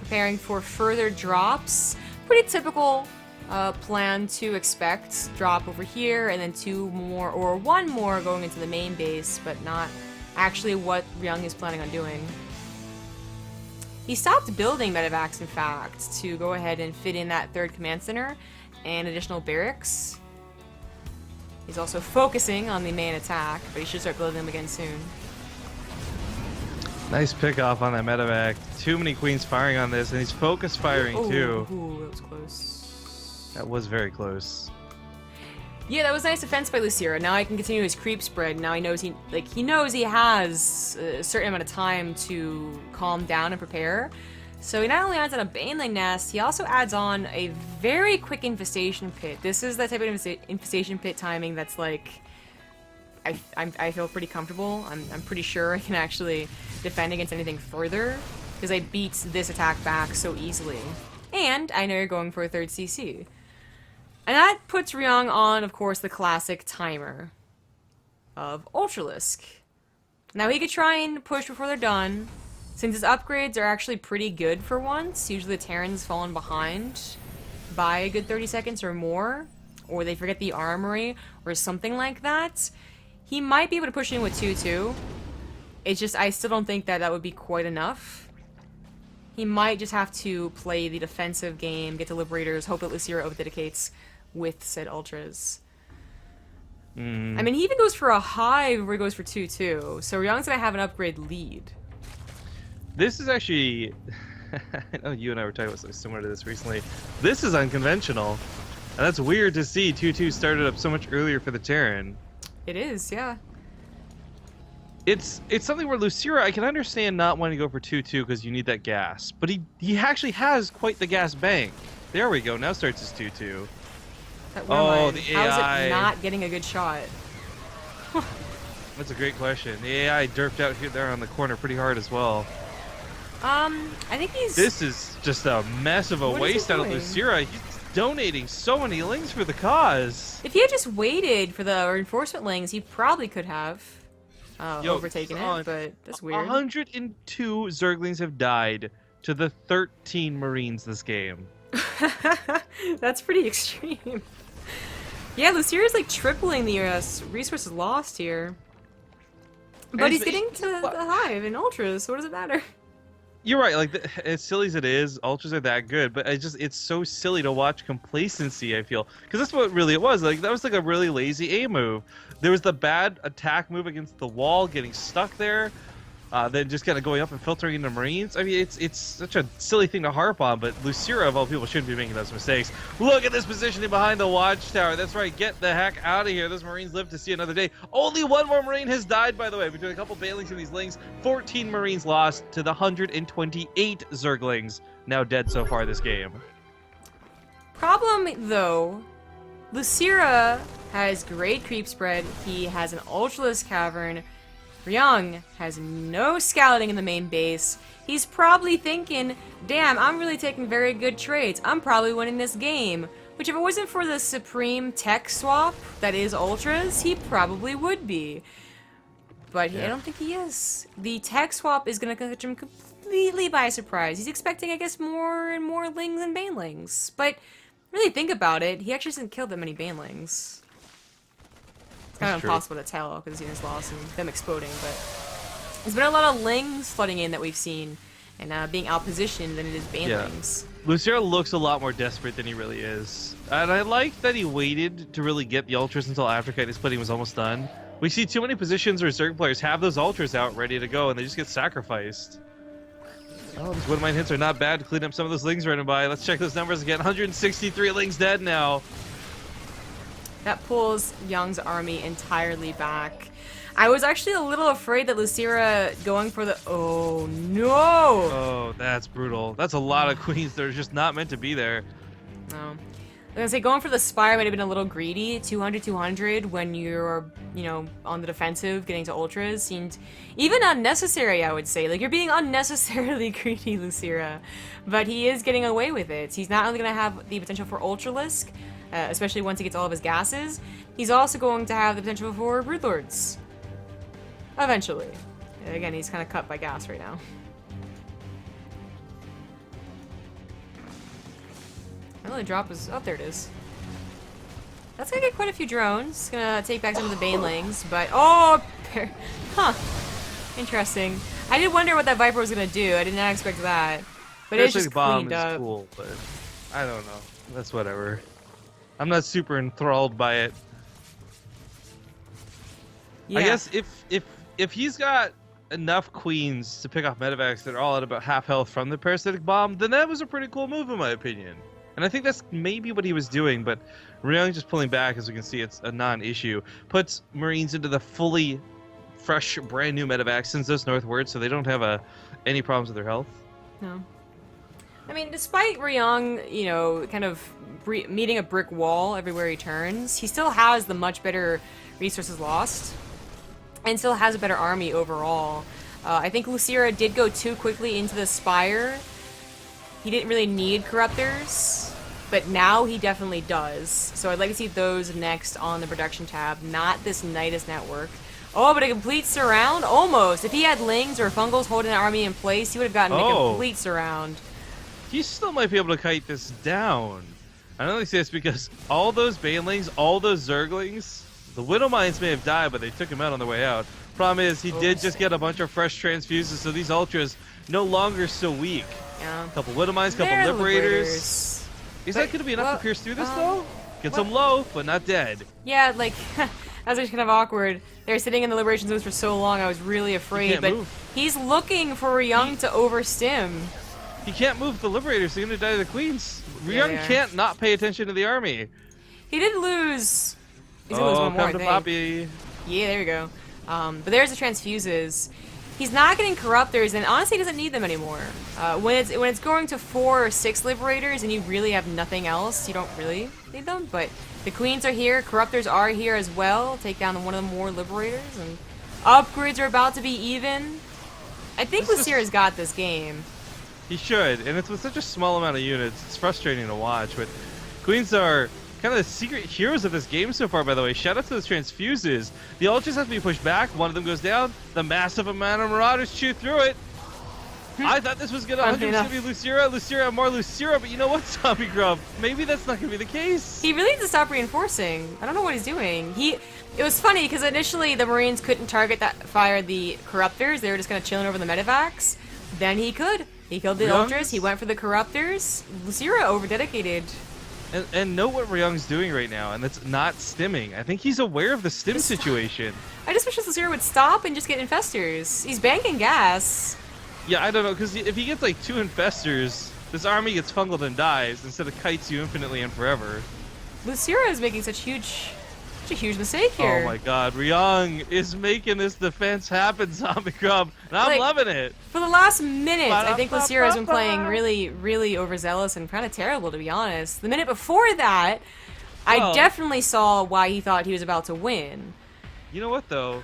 Preparing for further drops. Pretty typical plan to expect. Drop over here, and then 2 more, or 1 more going into the main base, but not actually what Ryung is planning on doing. He stopped building medevacs, in fact, to go ahead and fit in that 3rd command center and additional barracks. He's also focusing on the main attack, but he should start building them again soon. Nice pick off on that medevac. Too many queens firing on this, and he's focus firing too. Ooh, that was close. That was very close. Yeah, that was nice defense by Losira. Now I can continue his creep spread. Now he knows he knows he has a certain amount of time to calm down and prepare. So he not only adds on a Baneling nest, he also adds on a very quick infestation pit. This is that type of infestation pit timing that's like, I feel pretty comfortable. I'm pretty sure I can actually defend against anything further because I beat this attack back so easily. And I know you're going for a 3rd CC. And that puts Ryung on, of course, the classic timer of Ultralisk. Now he could try and push before they're done. Since his upgrades are actually pretty good for once, usually the Terran's fallen behind by a good 30 seconds or more, or they forget the armory or something like that, he might be able to push in with 2-2. It's just, I still don't think that that would be quite enough. He might just have to play the defensive game, get to Liberators, hope that Losira over-dedicates with said Ultras. I mean, he even goes for a high before he goes for 2-2, so Ryung's gonna have an upgrade lead. This is actually... I know you and I were talking about something similar to this recently. This is unconventional. And that's weird to see 2-2 started up so much earlier for the Terran. It is, yeah. It's something where Losira, I can understand not wanting to go for 2-2 because you need that gas. But he actually has quite the gas bank. There we go, now starts his 2-2. Oh, the AI. How is it not getting a good shot? That's a great question. The AI derped out here there on the corner pretty hard as well. I think he's... This is just a mess of a waste out of Losira. He's donating so many lings for the cause. If he had just waited for the reinforcement lings, he probably could have overtaken it, but that's weird. 102 Zerglings have died to the 13 Marines this game. That's pretty extreme. Yeah, Losira's like tripling the resources lost here. But he's getting to the hive in Ultras, so what does it matter? You're right, like, as silly as it is, Ultras are that good, but it's so silly to watch complacency, I feel. Because that's what really it was. Like, that was like a really lazy A move. There was the bad attack move against the wall, getting stuck there, then just kind of going up and filtering into Marines. I mean, it's such a silly thing to harp on, but Losira, of all people, shouldn't be making those mistakes. Look at this positioning behind the watchtower. That's right, get the heck out of here. Those Marines live to see another day. Only 1 more Marine has died, by the way, between a couple Banelings and these Lings. 14 Marines lost to the 128 Zerglings now dead so far this game. Problem, though, Losira has great creep spread. He has an Ultralisk Cavern. Ryung has no scouting in the main base. He's probably thinking, damn, I'm really taking very good trades. I'm probably winning this game. Which, if it wasn't for the supreme tech swap that is Ultras, he probably would be. But I don't think he is. The tech swap is going to catch him completely by surprise. He's expecting, I guess, more and more Lings and Banelings. But really think about it, he actually hasn't killed that many Banelings. It's kind of impossible to tell because he's lost and them exploding, but there's been a lot of Lings flooding in that we've seen and being outpositioned than it is Banelings. Yeah. Losira looks a lot more desperate than he really is. And I like that he waited to really get the Ultras until after Kite splitting was almost done. We see too many positions where Zerg players have those Ultras out ready to go and they just get sacrificed. Oh, these Woodmine hits are not bad to clean up some of those Lings running by. Let's check those numbers again. 163 Lings dead now. That pulls Young's army entirely back. I was actually a little afraid that Losira going for the... Oh, no! Oh, that's brutal. That's a lot of queens that are just not meant to be there. No. I was gonna say, going for the Spire might have been a little greedy. 200 when you're, you know, on the defensive, getting to Ultras seemed even unnecessary, I would say. Like, you're being unnecessarily greedy, Losira. But he is getting away with it. He's not only gonna have the potential for Ultralisk, especially once he gets all of his gases, he's also going to have the potential for Broodlords. Eventually. Again, he's kind of cut by gas right now. My only drop was... Oh, there it is. That's gonna get quite a few drones. It's gonna take back some of the Banelings, but... Oh! Huh. Interesting. I did wonder what that Viper was gonna do. I did not expect that. But it's just cleaned up. Cool, but I don't know. That's whatever. I'm not super enthralled by it. Yeah. I guess if he's got enough queens to pick off medevacs that are all at about half health from the parasitic bomb, then that was a pretty cool move in my opinion. And I think that's maybe what he was doing, but Ryung just pulling back, as we can see, it's a non-issue. Puts Marines into the fully fresh, brand new medevacs, sends those northward so they don't have any problems with their health. No. I mean, despite Ryung, you know, kind of meeting a brick wall everywhere he turns, he still has the much better resources lost. And still has a better army overall. I think Losira did go too quickly into the Spire. He didn't really need Corruptors, but now he definitely does. So I'd like to see those next on the production tab, not this Nidus network. Oh, but a complete surround? Almost. If he had Lings or Fungals holding an army in place, he would have gotten a complete surround. He still might be able to kite this down. I only say this because all those Banelings, all those Zerglings, the Widow Mines may have died, but they took him out on their way out. Problem is, he did just get a bunch of fresh transfuses, so these Ultras no longer so weak. Yeah. A couple Widow Mines, couple Liberators. Is that going to be enough to pierce through this, though? Gets him low, but not dead. Yeah, like, that was kind of awkward. They were sitting in the Liberation Zones for so long, I was really afraid. But he's looking for Ryung to overstim. He can't move the Liberators, so he's going to die to the Queens. Ryung can't not pay attention to the army. He did lose... He's gonna lose one more, Poppy. Yeah, there we go. But there's the transfuses. He's not getting Corruptors, and honestly, he doesn't need them anymore. When it's going to 4 or 6 Liberators, and you really have nothing else, you don't really need them. But the Queens are here, Corruptors are here as well. Take down one of the more Liberators, and upgrades are about to be even. I think Losira's got this game. He should, and it's with such a small amount of units. It's frustrating to watch, but Queens are kind of the secret heroes of this game so far, by the way. Shout out to those transfuses. The Ultras have to be pushed back. One of them goes down. The massive amount of Marauders chew through it. I thought this was going to 100% be Losira. Losira, more Losira, but you know what, Zombie Grub? Maybe that's not going to be the case. He really needs to stop reinforcing. I don't know what he's doing. It was funny, because initially the Marines couldn't fire the Corruptors. They were just kind of chilling over the medevacs. Then he could. He killed the Ultras. He went for the Corruptors. Losira over-dedicated. And know what Ryung's doing right now, and that's not stimming. I think he's aware of the stim situation. I just wish Losira would stop and just get infestors. He's banking gas. Yeah, I don't know, because if he gets like 2 infestors, this army gets fungled and dies instead of kites you infinitely and forever. Losira is making such huge Such a huge mistake here. Oh my god, Ryung is making this defense happen, Zombie Grub, and I'm Like, loving it. For the last minute, I think Losira has been playing really, really overzealous and kind of terrible, to be honest. The minute before that, I definitely saw why he thought he was about to win. You know what, though?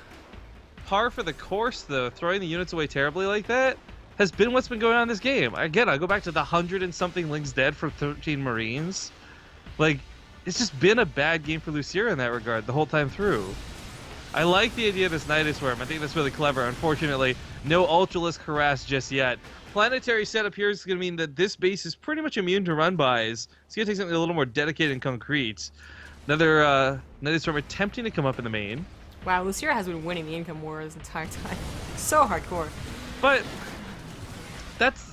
Par for the course, though, throwing the units away terribly like that has been what's been going on in this game. Again, I go back to the 100-and-something Lings dead for 13 Marines. Like, it's just been a bad game for Losira in that regard the whole time through. I like the idea of this Nidus Worm. I think that's really clever. Unfortunately, no Ultralisk harass just yet. Planetary setup here is going to mean that this base is pretty much immune to run-bys. It's going to take something a little more dedicated and concrete. Another Nidus Worm attempting to come up in the main. Wow, Losira has been winning the income war this entire time. So hardcore. But that's...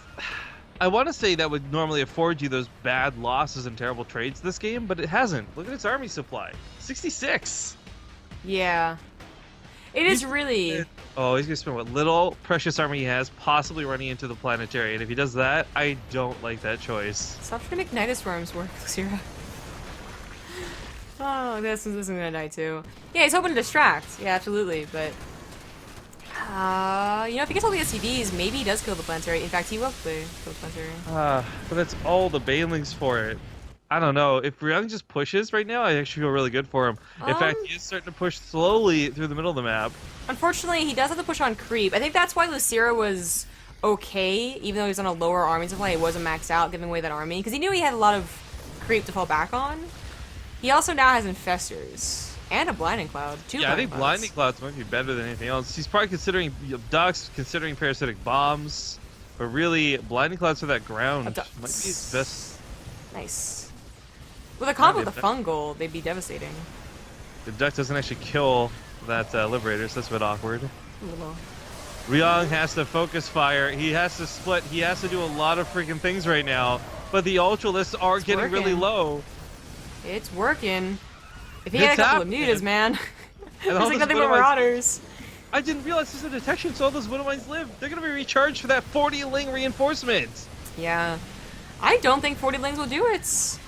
I want to say that would normally afford you those bad losses and terrible trades this game, but it hasn't. Look at its army supply. 66! Yeah. It is really... Oh, he's going to spend what little precious army he has, possibly running into the planetary. And if he does that, I don't like that choice. Stop trying to make Nidus Worms work, Losira. Oh, this is gonna die too. Yeah, he's hoping to distract. Yeah, absolutely, but... you know, if he gets all the SCVs, maybe he does kill the planetary. In fact, he will kill the planetary. But that's all the banelings for it. I don't know. If Ryung just pushes right now, I actually feel really good for him. In fact, he is starting to push slowly through the middle of the map. Unfortunately, he does have to push on creep. I think that's why Losira was okay, even though he was on a lower army supply. He wasn't maxed out, giving away that army, because he knew he had a lot of creep to fall back on. He also now has Infestors. And a Blinding Cloud. Yeah, I think Blinding Clouds might be better than anything else. He's probably considering Ducks, considering Parasitic Bombs, but really, Blinding Clouds for that ground might be his best. Nice. With a combo with the Fungal, they'd be devastating. The Duck doesn't actually kill that Liberator, so that's a bit awkward. Ryung has to focus fire. He has to split. He has to do a lot of freaking things right now, but the Ultralists are getting really low. It's working. If he had a couple of mutas, man. There's like nothing but Marauders. I didn't realize there's a detection, so all those Widowmines live. They're going to be recharged for that 40 Ling reinforcement. Yeah. I don't think 40 Lings will do it.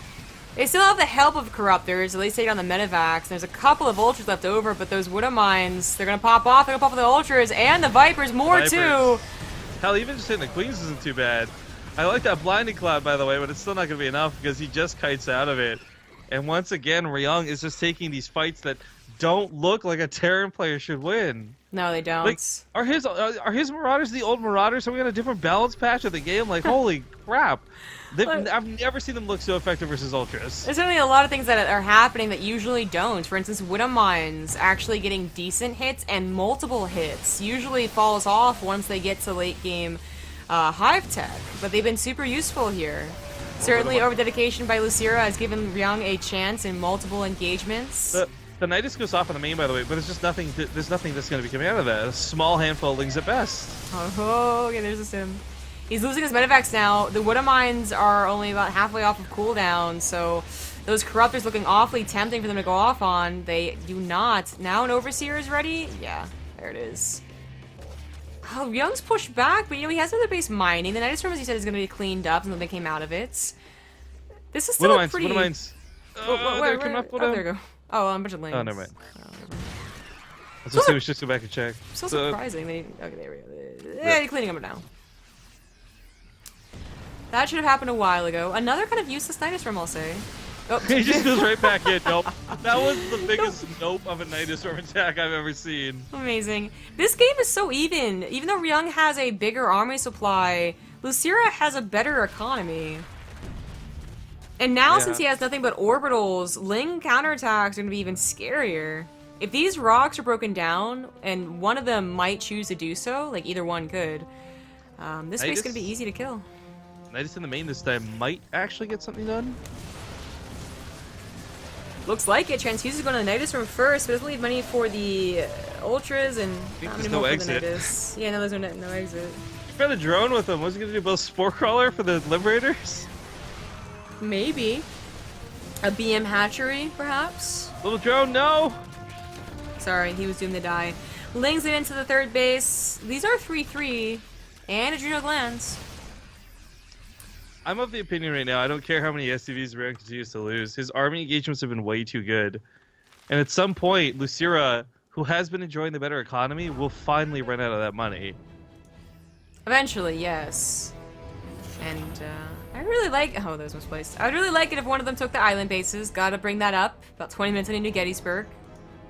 They still have the help of Corruptors, at least take on the Medivacs. There's a couple of Ultras left over, but those Widowmines, they're going to pop off. They're going to pop with the Ultras and the Vipers more too. Hell, even just hitting the Queens isn't too bad. I like that Blinding Cloud, by the way, but it's still not going to be enough because he just kites out of it. And once again, Ryung is just taking these fights that don't look like a Terran player should win. No, they don't. Like, are his Marauders the old Marauders? Are we on a different balance patch of the game? Like, holy crap. I've never seen them look so effective versus Ultras. There's certainly a lot of things that are happening that usually don't. For instance, Widowmines actually getting decent hits and multiple hits usually falls off once they get to late game Hive Tech. But they've been super useful here. Certainly, over-dedication by Losira has given Ryung a chance in multiple engagements. The Nidus goes off on the main, by the way, but there's just nothing. There's nothing that's going to be coming out of that. A small handful of Lings at best. Oh, okay, there's a sim. He's losing his Medivacs now. The Widowmines are only about halfway off of cooldown, so those Corruptors looking awfully tempting for them to go off on. They do not. Now an Overseer is ready? Yeah, there it is. Oh, Ryung's pushed back, but you know, he has another base mining. The Nidus Worm, as you said, is going to be cleaned up until they came out of it. This is still pretty... Widowmines. They're coming up. Oh, there we go. Oh, a bunch of Lings. Oh, never mind. Let's just see. We should just go back and check. So surprising. Okay, there we go. Yeah, you're cleaning them up now. That should have happened a while ago. Another kind of useless Nidus Worm, I'll say. Oh. He just goes right back in. Nope. That was the biggest nope of a Nidus Worm attack I've ever seen. Amazing. This game is so even. Even though Ryung has a bigger army supply, Losira has a better economy. And now, since he has nothing but orbitals, Ling counterattacks are going to be even scarier. If these rocks are broken down, and one of them might choose to do so, like either one could, this base is going to be easy to kill. Nidus in the main this time might actually get something done. Looks like it. Transfuse is going to the Nidus Worm first, but doesn't leave money for the Ultras and not many more for the Nidus. Yeah, no, there's no exit. Got a drone with him. Was he going to do both Spore Crawler for the Liberators? Maybe. A BM hatchery, perhaps? Little drone, no! Sorry, he was doomed to die. Lings it into the third base. These are 3-3 and Adrenal Glands. I'm of the opinion right now, I don't care how many SCVs Ryung continues to lose. His army engagements have been way too good. And at some point, Losira, who has been enjoying the better economy, will finally run out of that money. Eventually, yes. And I really like. Oh, that was misplaced. I'd really like it if one of them took the island bases. Gotta bring that up. About 20 minutes into New Gettysburg.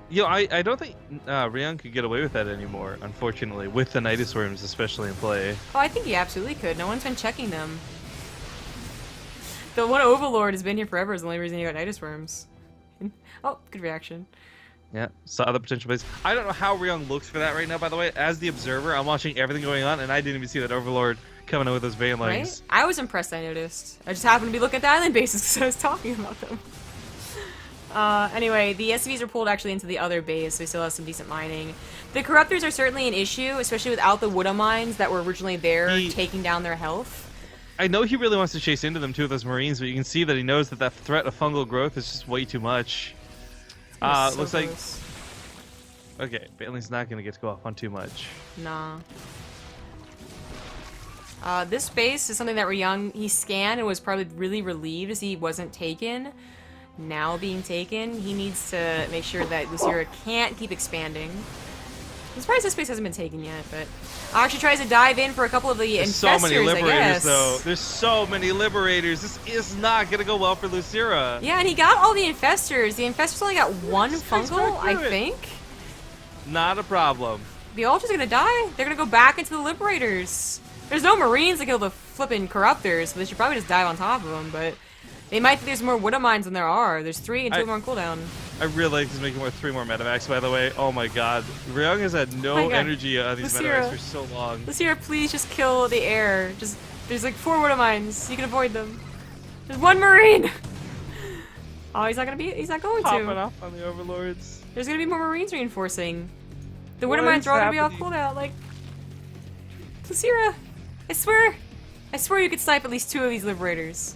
You know, I don't think Ryung could get away with that anymore, unfortunately, with the Nidus Worms especially in play. Oh, I think he absolutely could. No one's been checking them. The one Overlord has been here forever is the only reason he got Nidus Worms. Oh, good reaction. Yeah, saw the potential base. I don't know how Ryung looks for that right now, by the way. As the observer, I'm watching everything going on, and I didn't even see that Overlord coming in with those Banelings. Right? I was impressed, I noticed. I just happened to be looking at the island bases because I was talking about them. Anyway, the SCVs are pulled actually into the other base, so we still have some decent mining. The Corruptors are certainly an issue, especially without the Wood mines that were originally there taking down their health. I know he really wants to chase into them too with those Marines, but you can see that he knows that that threat of fungal growth is just way too much. So looks close. like... Okay, Baneling's not going to get to go off on too much. Nah. This base is something that Ryung, he scanned and was probably really relieved as he wasn't taken. Now being taken, he needs to make sure that Losira can't keep expanding. I'm surprised this base hasn't been taken yet, but actually tries to dive in for a couple of the There's infestors, so many I liberators, guess. though. There's so many liberators. This is not going to go well for Losira. Yeah, and he got all the infestors. The infestors only got one fungal, I think. Not a problem. The ultras are gonna die. They're gonna go back into the liberators. There's no marines to kill the flippin' corruptors, so they should probably just dive on top of them, but they might think there's more Wood mines than there are. There's 3 and 2 of them on cooldown. I really like he's making 3 more medevacs, by the way. Oh my god. Ryung has had no energy on these Losira. medevacs for so long. Losira, please just kill the air. There's like 4 Wood mines. You can avoid them. There's 1 marine! Oh, he's not going Popping to. off on the overlords. There's gonna be more marines reinforcing. The Wood What mines is are all gonna be off happening? cooldown. Like, Losira, I swear you could snipe at least 2 of these liberators.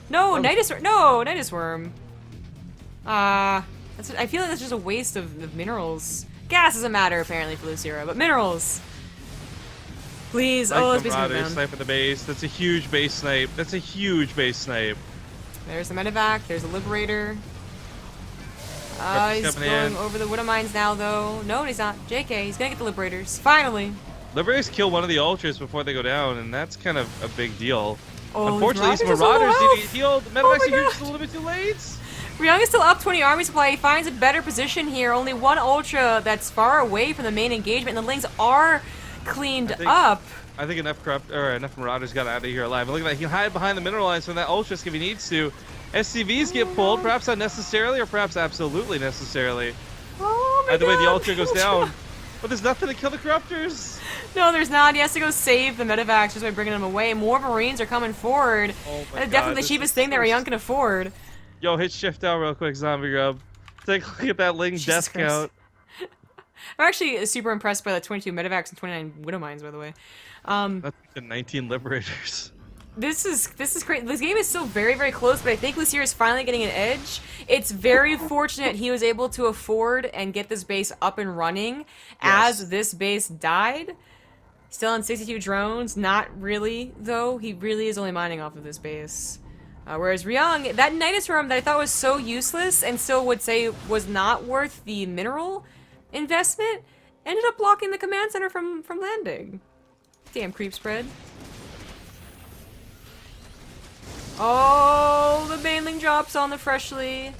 No, Nidus Worm. I feel like that's just a waste of minerals. Gas doesn't matter apparently for Losira, but minerals. Please, oh, let's be Marauders sniping the base. That's a huge base snipe. That's a huge base snipe. There's the medevac. There's a liberator. He's coming going in. over the Wood mines now, though. No, he's not. JK, he's gonna get the liberators. Finally. Liberators kill one of the ultras before they go down, and that's kind of a big deal. Oh, Unfortunately, these these Marauders Marauders are low need to get healed. The Oh medevacs my are God. just a little bit too late. Ryung is still up 20 army supply. He finds a better position here. Only 1 ultra that's far away from the main engagement, and the lings are cleaned up. I think enough Marauders got out of here alive. And look at that. He can hide behind the mineral lines from that Ultrask if he needs to. SCVs get pulled, perhaps unnecessarily or perhaps absolutely necessarily. Oh my Either way, the God, Ultra goes down. But there's nothing to kill the Corruptors. No, there's not. He has to go save the medevacs just by bringing them away. More Marines are coming forward. Oh my That's God, definitely the this cheapest is thing that so Ryung can afford. Yo, hit shift down real quick, Zombie Grub. Take a look at that Ling Jesus death Christ. count. I'm actually super impressed by the 22 medevacs and 29 Widow Mines, by the way. That's the 19 Liberators. This is great. This game is still very, very close, but I think Losira is finally getting an edge. It's very fortunate he was able to afford and get this base up and running as this base died. Still on 62 drones, not really, though. He really is only mining off of this base. Whereas Ryung, that Nidus Worm that I thought was so useless and still would say was not worth the mineral investment, ended up blocking the command center from landing. Damn creep spread. Oh, the Baneling drops on the freshly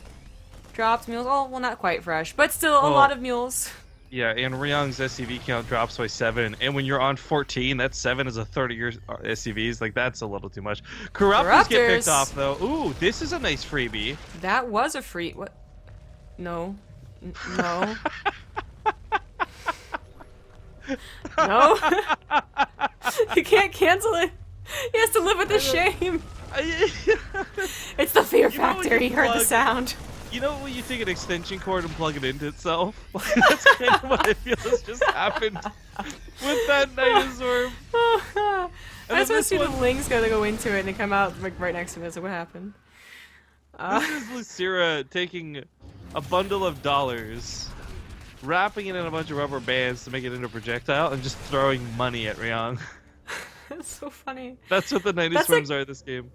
dropped mules. Oh, well, not quite fresh, but still a lot of mules. Yeah, and Ryung's SCV count drops by 7, and when you're on 14, that 7 is a 30-year SCVs. Like, that's a little too much. Corruptors get picked off, though. Ooh, this is a nice freebie. That was a free... What? No. No. No? You can't cancel it. He has to live with the shame. It's the fear factor. He heard the sound. You know when you take an extension cord and plug it into itself? That's kind of what I feel has just happened with that Nidus Worm. I was supposed to see the Ling's gonna go into it and they come out like right next to me. So what happened? This is Losira taking a bundle of dollars, wrapping it in a bunch of rubber bands to make it into a projectile, and just throwing money at Ryung. That's so funny. That's what the Nidus Worms are in this game.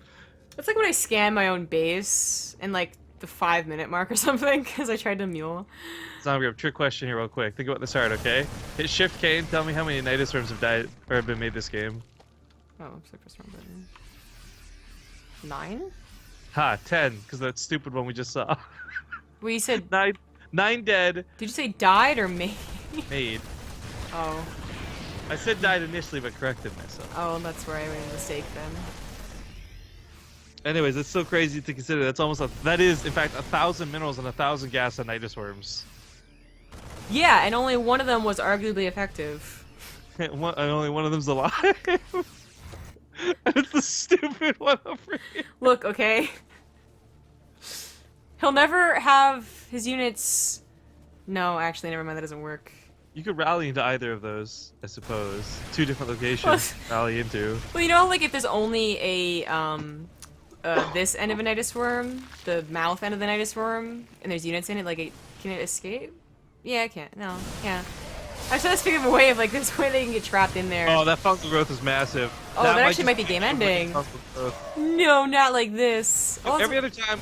That's like when I scan my own base and like the 5-minute mark or something because I tried to mule. Zombie, a trick question here real quick. Think about this hard, okay? Hit Shift K and tell me how many Nidus worms have died or have been made this game. Oh, looks like press wrong button. 9? Ha, 10, because that stupid one we just saw. Well, you said... 9 dead. Did you say died or made? Made. Oh. I said died initially, but corrected myself. Oh, that's where I made a mistake then. Anyways, it's so crazy to consider. That's almost that is, in fact, 1,000 minerals and 1,000 gas on Nidus worms. Yeah, and only one of them was arguably effective. And only one of them's alive. And it's the stupid one over here. Look, okay. He'll never have his units... No, actually, never mind, that doesn't work. You could rally into either of those, I suppose. 2 different locations to rally into. Well, you know, like, if there's only a, this end of a Nidus worm, the mouth end of the Nidus worm, and there's units in it, like, can it escape? Yeah, it can't. No, yeah. I was trying to figure of a way of, like, this way they can get trapped in there. Oh, that fungal growth is massive. Oh, that actually might be game ending. No, not like this. Oh, every other time,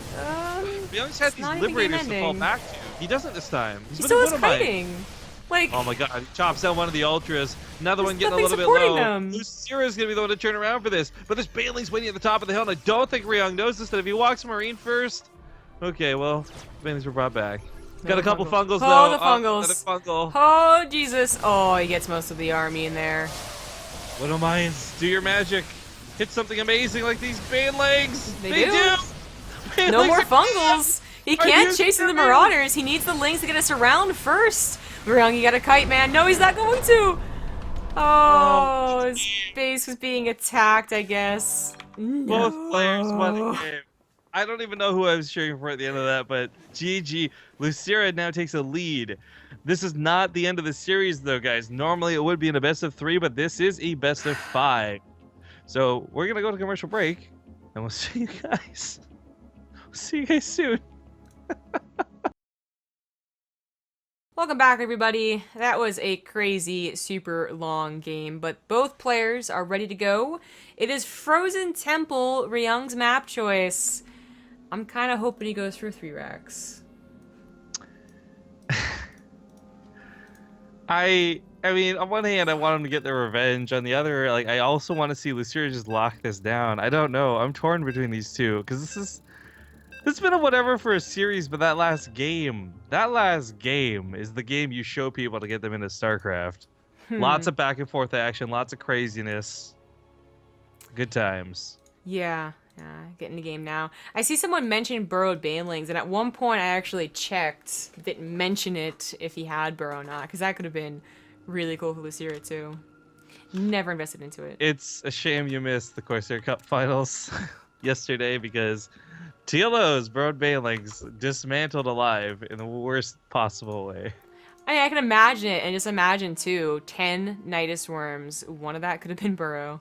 he always has these liberators to fall back to. He doesn't this time. He still is kiting. Like, oh my god, he chops down one of the ultras. Another one getting a nothing little bit low. them. Losira's gonna be the one to turn around for this. But this Baneling's waiting at the top of the hill, and I don't think Ryung knows this, that if he walks Marine first... Okay, well, Banelings were brought back. Got a couple fungals, though. Oh, the fungals. Another fungal. Oh, Jesus. Oh, he gets most of the army in there. Little Minds, do your magic. Hit something amazing like these Banelings. They do. Banelings No more fungals. He can't chase the serious? Marauders. He needs the Lings to get us around first. Ryung, you got a kite, man. No, he's not going to. Oh, his base was being attacked, I guess. Both players won the game. I don't even know who I was cheering for at the end of that, but GG. Losira now takes a lead. This is not the end of the series, though, guys. Normally it would be in a best of 3, but this is a best of 5. So we're going to go to commercial break, and we'll see you guys. We'll see you guys soon. Welcome back, everybody. That was a crazy, super long game, but both players are ready to go. It is Frozen Temple, Ryung's map choice. I'm kind of hoping he goes for 3 racks. I mean, on one hand, I want him to get their revenge. On the other, like, I also want to see Losira just lock this down. I don't know. I'm torn between these two because this has been a whatever for a series, but that last game is the game you show people to get them into StarCraft. Lots of back and forth action, lots of craziness. Good times. Yeah, getting the game now. I see someone mention burrowed banelings, and at one point I actually checked, didn't mention it if he had burrow or not, because that could have been really cool for Losira too. Never invested into it. It's a shame you missed the Corsair Cup finals yesterday because TLO's burrowed banelings dismantled alive in the worst possible way. I mean, I can imagine it, and just imagine too, 10 Nidus worms. One of that could have been burrow.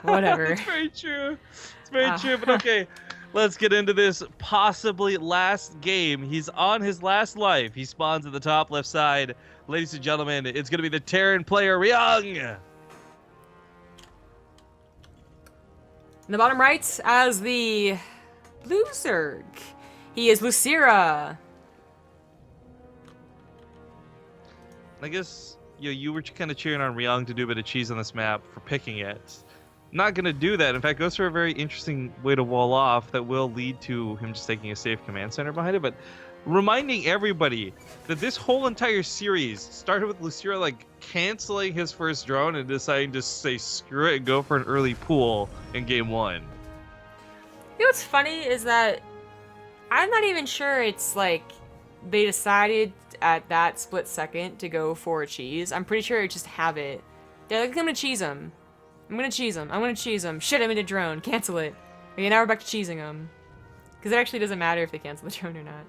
Whatever. It's very true. It's very true, but okay. Let's get into this possibly last game. He's on his last life. He spawns at the top left side. Ladies and gentlemen, it's going to be the Terran player, Ryung. In the bottom right, as the Blue Zerg, he is Losira. I guess you were kind of cheering on Ryung to do a bit of cheese on this map for picking it. Not going to do that. In fact, goes for a very interesting way to wall off that will lead to him just taking a safe command center behind it. But reminding everybody that this whole entire series started with Losira like canceling his first drone and deciding to say screw it and go for an early pool in game 1. You know what's funny is that I'm not even sure it's like they decided at that split second to go for a cheese. I'm pretty sure it's just habit. They're like, I'm gonna cheese him. I'm gonna cheese him. I'm gonna cheese him. Shit, I made a drone. Cancel it. Okay, now we're back to cheesing him. Because it actually doesn't matter if they cancel the drone or not.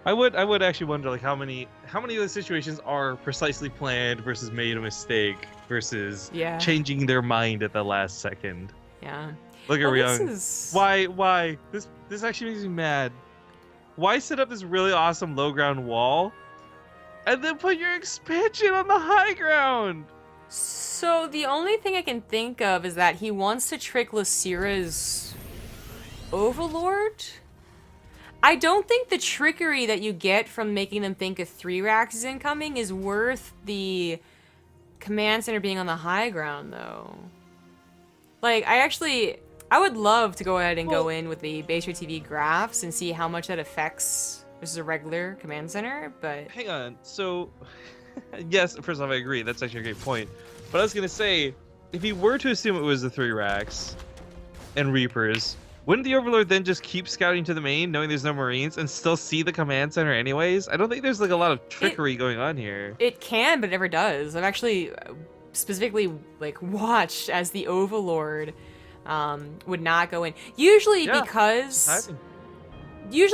I would actually wonder like how many of the situations are precisely planned versus made a mistake versus changing their mind at the last second. Yeah. Look at Ryung. Why? This actually makes me mad. Why set up this really awesome low ground wall and then put your expansion on the high ground? So the only thing I can think of is that he wants to trick Losira's Overlord? I don't think the trickery that you get from making them think a 3 racks is incoming is worth the command center being on the high ground, though. Like, I would love to go ahead and go in with the BaseTradeTV graphs and see how much that affects versus a regular command center, but... Hang on, so... yes, first off, I agree. That's actually a great point. But I was going to say, if you were to assume it was the 3 racks and Reapers, wouldn't the Overlord then just keep scouting to the main, knowing there's no Marines, and still see the command center anyways? I don't think there's like a lot of trickery going on here. It can, but it never does. I've actually specifically like watched as the Overlord would not go in. Usually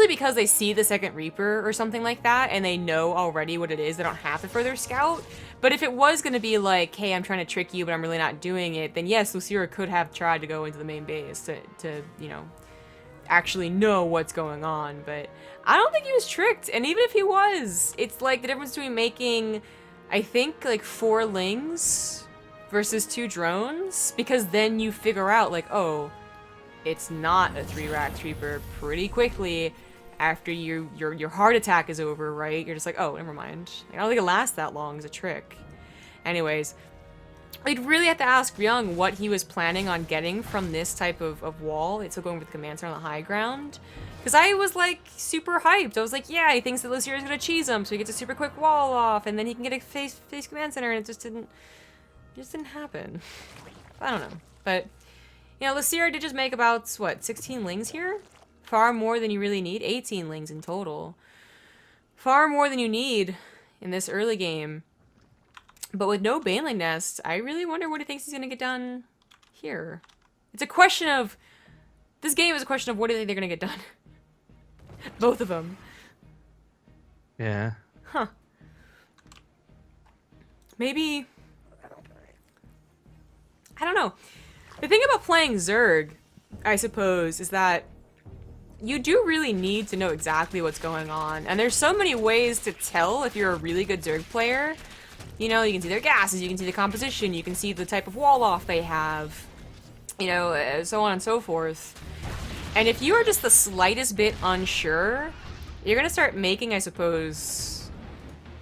because they see the second Reaper or something like that, and they know already what it is. They don't have to further scout. But if it was going to be like, hey, I'm trying to trick you, but I'm really not doing it, then yes, Losira could have tried to go into the main base to you know, actually know what's going on. But I don't think he was tricked. And even if he was, it's like the difference between making, I think, like 4 Lings versus 2 drones. Because then you figure out, like, oh, it's not a 3-rack Reaper pretty quickly after your heart attack is over, right? You're just like, oh, never mind. I don't think it lasts that long as a trick. Anyways, I'd really have to ask Ryung what he was planning on getting from this type of wall. It's still going with the command center on the high ground. Because I was like super hyped. I was like, yeah, he thinks that Losira is gonna cheese him, so he gets a super quick wall off, and then he can get a face command center, and it just didn't happen. I don't know, but you know, Losira did just make about what 16 Lings here. Far more than you really need. 18 Lings in total. Far more than you need in this early game. But with no Baneling Nest, I really wonder what he thinks he's going to get done here. It's a question of... This game is a question of what do they think they're going to get done. Both of them. Yeah. Huh. Maybe... I don't know. The thing about playing Zerg, I suppose, is that you do really need to know exactly what's going on. And there's so many ways to tell if you're a really good Zerg player. You know, you can see their gases, you can see the composition, you can see the type of wall off they have, you know, so on and so forth. And if you are just the slightest bit unsure, you're gonna start making, I suppose,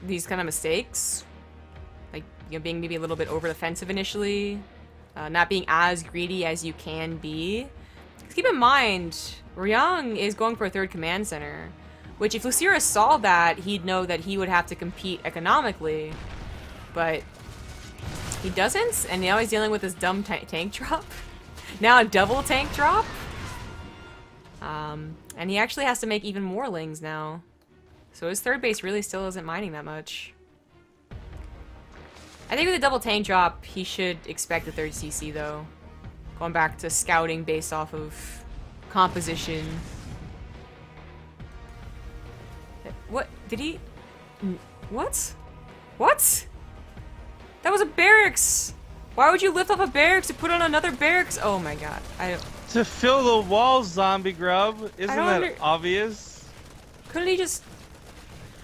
these kind of mistakes. Like, you know, being maybe a little bit over defensive initially, not being as greedy as you can be. Keep in mind, Ryung is going for a 3rd command center, which if Losira saw that, he'd know that he would have to compete economically, but he doesn't, and now he's dealing with this dumb tank drop. Now a double tank drop. And he actually has to make even more Lings now. So his 3rd base really still isn't mining that much. I think with a double tank drop, he should expect a 3rd CC though. Going back to scouting based off of composition. What? Did he? What? What? That was a barracks! Why would you lift off a barracks to put on another barracks? Oh my god. To fill the walls, zombie grub. Isn't that obvious? Couldn't he just...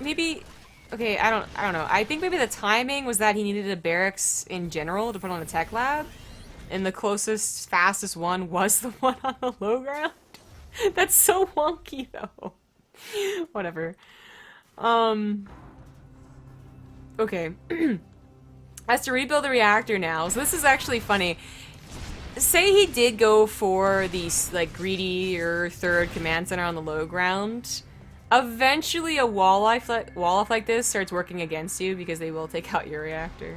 Maybe... Okay, I don't know. I think maybe the timing was that he needed a barracks in general to put on a tech lab. And the closest, fastest one was the one on the low ground. That's so wonky, though. Whatever. Okay. Has to rebuild the reactor now. So this is actually funny. Say he did go for the, like, greedy or 3rd command center on the low ground. Eventually a wall off like this starts working against you because they will take out your reactor.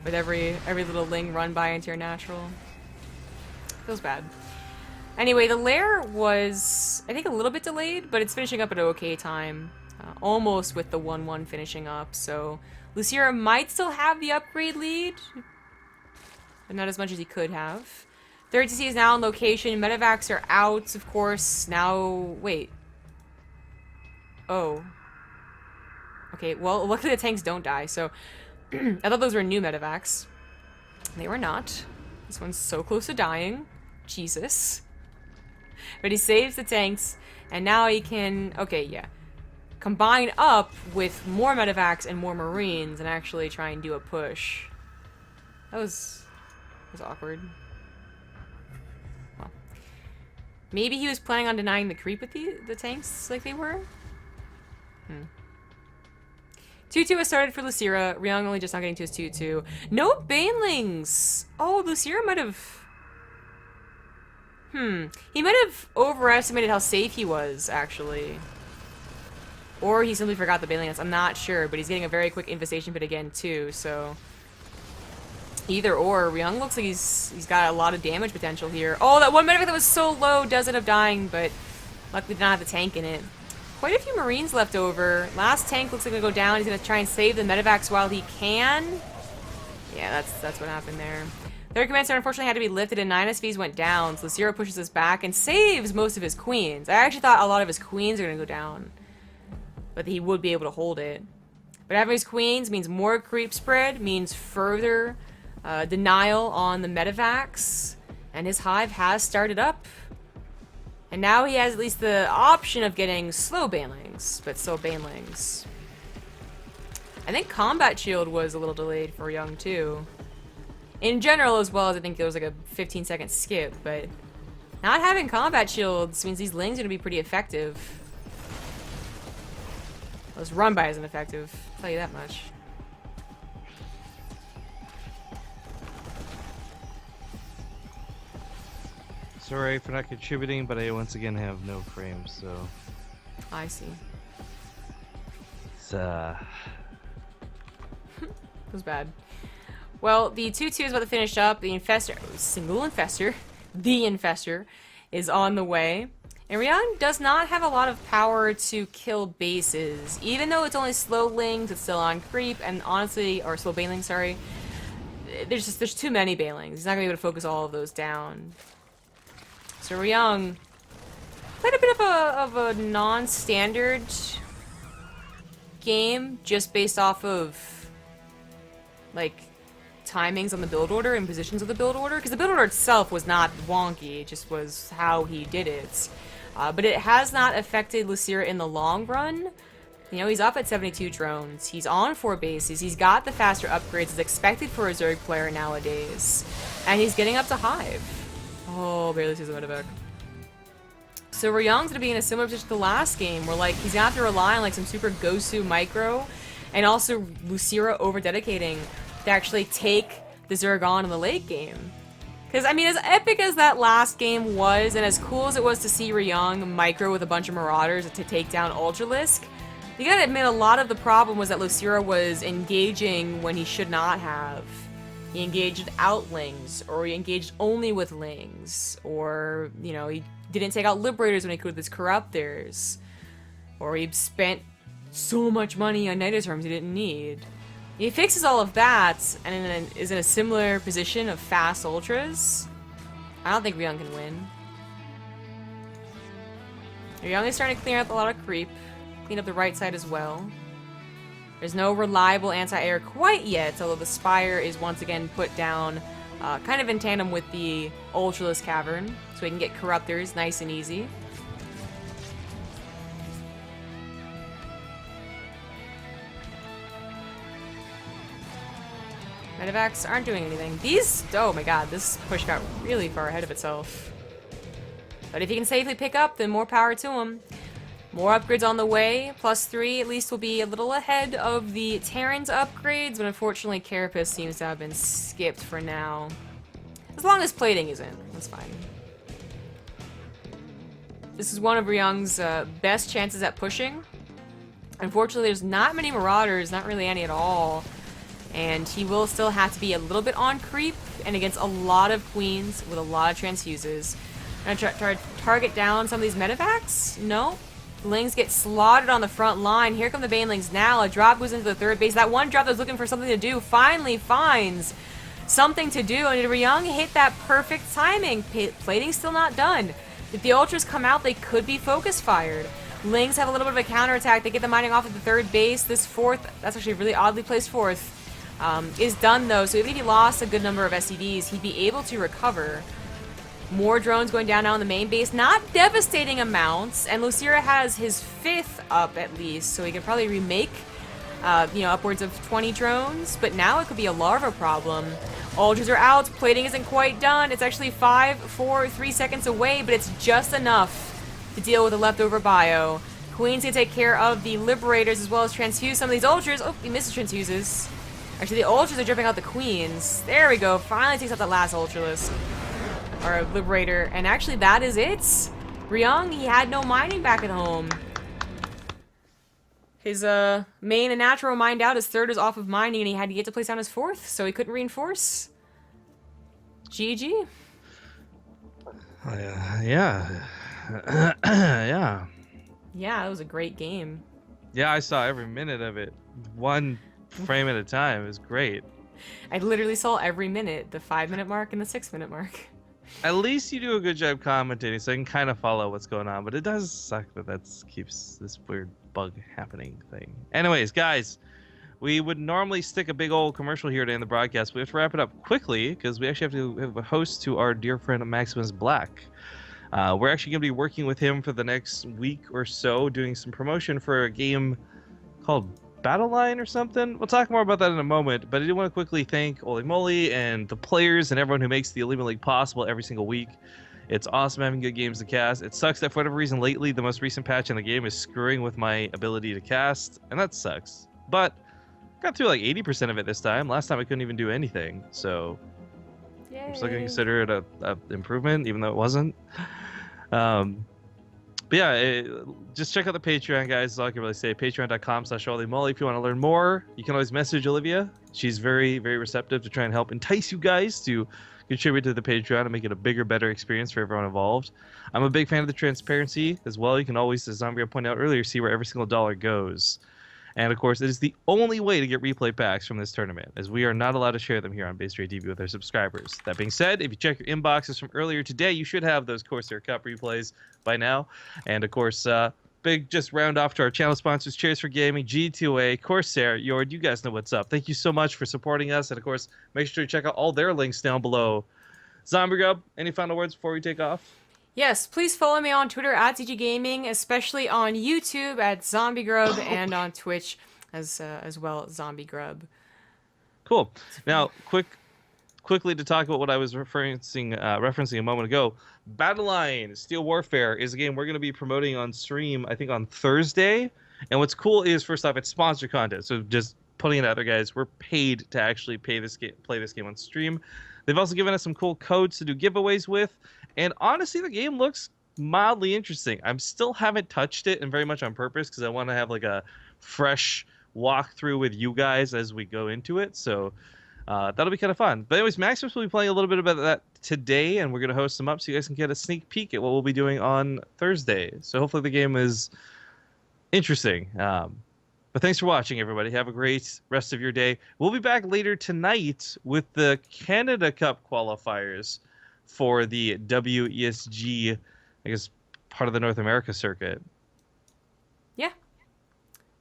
With every little Ling run by into your natural. Feels bad. Anyway, the lair was, I think, a little bit delayed, but it's finishing up at an okay time. Almost with the 1-1 finishing up, so Losira might still have the upgrade lead, but not as much as he could have. 3rd TC is now on location. Medevacs are out, of course. Now, wait. Oh. Okay, well, luckily the tanks don't die, so... I thought those were new medevacs. They were not. This one's so close to dying. Jesus. But he saves the tanks, and now he can... Okay, yeah. Combine up with more medevacs and more marines and actually try and do a push. That was awkward. Well. Maybe he was planning on denying the creep with the tanks like they were? 2-2 has started for Losira. Ryung only just not getting to his 2-2. No banelings! Oh, Losira might have... He might have overestimated how safe he was, actually. Or he simply forgot the banelings. I'm not sure, but he's getting a very quick infestation pit again, too, so... Either or. Ryung looks like he's got a lot of damage potential here. Oh, that one medevac that was so low does end up dying, but luckily did not have the tank in it. Quite a few Marines left over. Last tank looks like gonna go down. He's gonna try and save the medevacs while he can. Yeah, that's what happened there. Third command center unfortunately had to be lifted and 9 SVs went down, so Losira pushes us back and saves most of his queens. I actually thought a lot of his queens are gonna go down, but he would be able to hold it. But having his queens means more creep spread, means further denial on the medevacs, and his hive has started up. And now he has at least the option of getting slow banelings, but still banelings. I think combat shield was a little delayed for Ryung too. In general, as well as I think there was like a 15-second skip, but not having combat shields means these lings are gonna be pretty effective. Well, this run by isn't effective, I'll tell you that much. Sorry for not contributing, but I once again have no frames, so... I see. It's, It was bad. Well, the 2-2 is about to finish up. The infestor, single infestor, the infestor, is on the way. And Ryung does not have a lot of power to kill bases. Even though it's only slow lings, it's still on creep, and honestly, or slow banelings, sorry. There's too many banelings. He's not gonna be able to focus all of those down. So Ryung played a bit of a non-standard game, just based off of like timings on the build order and positions of the build order, because the build order itself was not wonky, it just was how he did it. But it has not affected Losira in the long run. You know, he's up at 72 drones, he's on 4 bases, he's got the faster upgrades as expected for a Zerg player nowadays, and he's getting up to hive. Oh, barely sees the medevac. So Ryung's gonna be in a similar position to the last game, where like he's gonna have to rely on like some super Gosu micro, and also Losira over dedicating to actually take the Zerg on in the late game. Because I mean, as epic as that last game was, and as cool as it was to see Ryung micro with a bunch of Marauders to take down Ultralisk, you gotta admit a lot of the problem was that Losira was engaging when he should not have. He engaged outlings, or he engaged only with lings, or, you know, he didn't take out Liberators when he could with his Corruptors, or he spent so much money on Night Terms he didn't need. He fixes all of that, and is in a similar position of fast Ultras. I don't think Ryung can win. Ryung is starting to clear up a lot of creep, clean up the right side as well. There's no reliable anti-air quite yet, although the Spire is once again put down kind of in tandem with the Ultralisk Cavern, so we can get Corruptors nice and easy. Medevacs aren't doing anything. These, oh my god, this push got really far ahead of itself. But if he can safely pick up, then more power to him. More upgrades on the way. +3 at least will be a little ahead of the Terran's upgrades, but unfortunately Carapace seems to have been skipped for now. As long as plating isn't, that's fine. This is one of Ryung's best chances at pushing. Unfortunately, there's not many Marauders, not really any at all. And he will still have to be a little bit on creep, and against a lot of queens with a lot of transfuses. I'm gonna try to target down some of these medevacs? No. Lings get slaughtered on the front line. Here come the banelings now. A drop goes into the third base. That one drop that was looking for something to do finally finds something to do. And Ryung hit that perfect timing. Plating's still not done. If the Ultras come out, they could be focus fired. Lings have a little bit of a counterattack. They get the mining off at the third base. This fourth, that's actually a really oddly placed fourth, is done though. So even if he lost a good number of SCVs, he'd be able to recover. More drones going down now on the main base. Not devastating amounts. And Losira has his 5th up at least. So he could probably remake, you know, upwards of 20 drones. But now it could be a larva problem. Ultras are out. Plating isn't quite done. It's actually 5, 4, 3 seconds away, but it's just enough to deal with the leftover bio. Queen's gonna take care of the Liberators as well as transfuse some of these Ultras. Oh, he misses transfuses. Actually, the Ultras are jumping out the Queens. There we go. Finally takes out the last Ultralisk. Or Liberator. And actually, that is it. Ryung, he had no mining back at home. His main and natural mined out. His third is off of mining, and he had to get to place down his fourth, so he couldn't reinforce. GG. Yeah. Yeah. Yeah, that was a great game. Yeah, I saw every minute of it. One frame at a time. It was great. I literally saw every minute, the 5-minute mark and the 6-minute mark. At least you do a good job commentating, so I can kind of follow what's going on. But it does suck that keeps this weird bug happening thing. Anyways, guys, we would normally stick a big old commercial here to end the broadcast. We have to wrap it up quickly because we actually have to have a host to our dear friend Maximus Black. We're actually going to be working with him for the next week or so, doing some promotion for a game called Battle Line or something. We'll talk more about that in a moment, but I do want to quickly thank Olimoleague and the players and everyone who makes the Olimoleague possible every single week. It's awesome having good games to cast. It sucks that for whatever reason lately, the most recent patch in the game is screwing with my ability to cast, and that sucks. But got through like 80% of it this time. Last time I couldn't even do anything, so Yay. I'm still going to consider it a improvement, even though it wasn't. But yeah, just check out the Patreon, guys. That's all I can really say. Patreon.com/Olimoleague. If you want to learn more, you can always message Olivia. She's very, very receptive to try and help entice you guys to contribute to the Patreon and make it a bigger, better experience for everyone involved. I'm a big fan of the transparency as well. You can always, as Zombie pointed out earlier, see where every single dollar goes. And of course, it is the only way to get replay packs from this tournament, as we are not allowed to share them here on BaseTradeTV with our subscribers. That being said, if you check your inboxes from earlier today, you should have those Corsair Cup replays by now. And of course, big just round off to our channel sponsors, Cheers for Gaming, G2A, Corsair, Yord. You guys know what's up. Thank you so much for supporting us. And of course, make sure to check out all their links down below. Zombie Grub, any final words before we take off? Yes, please follow me on Twitter at ZG Gaming, especially on YouTube at Zombie Grub and on Twitch as well as Zombie Grub. Cool. Now, quickly to talk about what I was referencing a moment ago. Battle Line Steel Warfare is a game we're going to be promoting on stream, I think on Thursday. And what's cool is, first off, it's sponsored content. So just putting it out there, guys, we're paid to actually play this game on stream. They've also given us some cool codes to do giveaways with. And honestly, the game looks mildly interesting. I still haven't touched it, and very much on purpose, because I want to have like a fresh walkthrough with you guys as we go into it. So that'll be kind of fun. But anyways, Maximus will be playing a little bit about that today, and we're going to host them up so you guys can get a sneak peek at what we'll be doing on Thursday. So hopefully the game is interesting. But thanks for watching, everybody. Have a great rest of your day. We'll be back later tonight with the Canada Cup qualifiers for the WESG, I guess, part of the North America circuit. Yeah.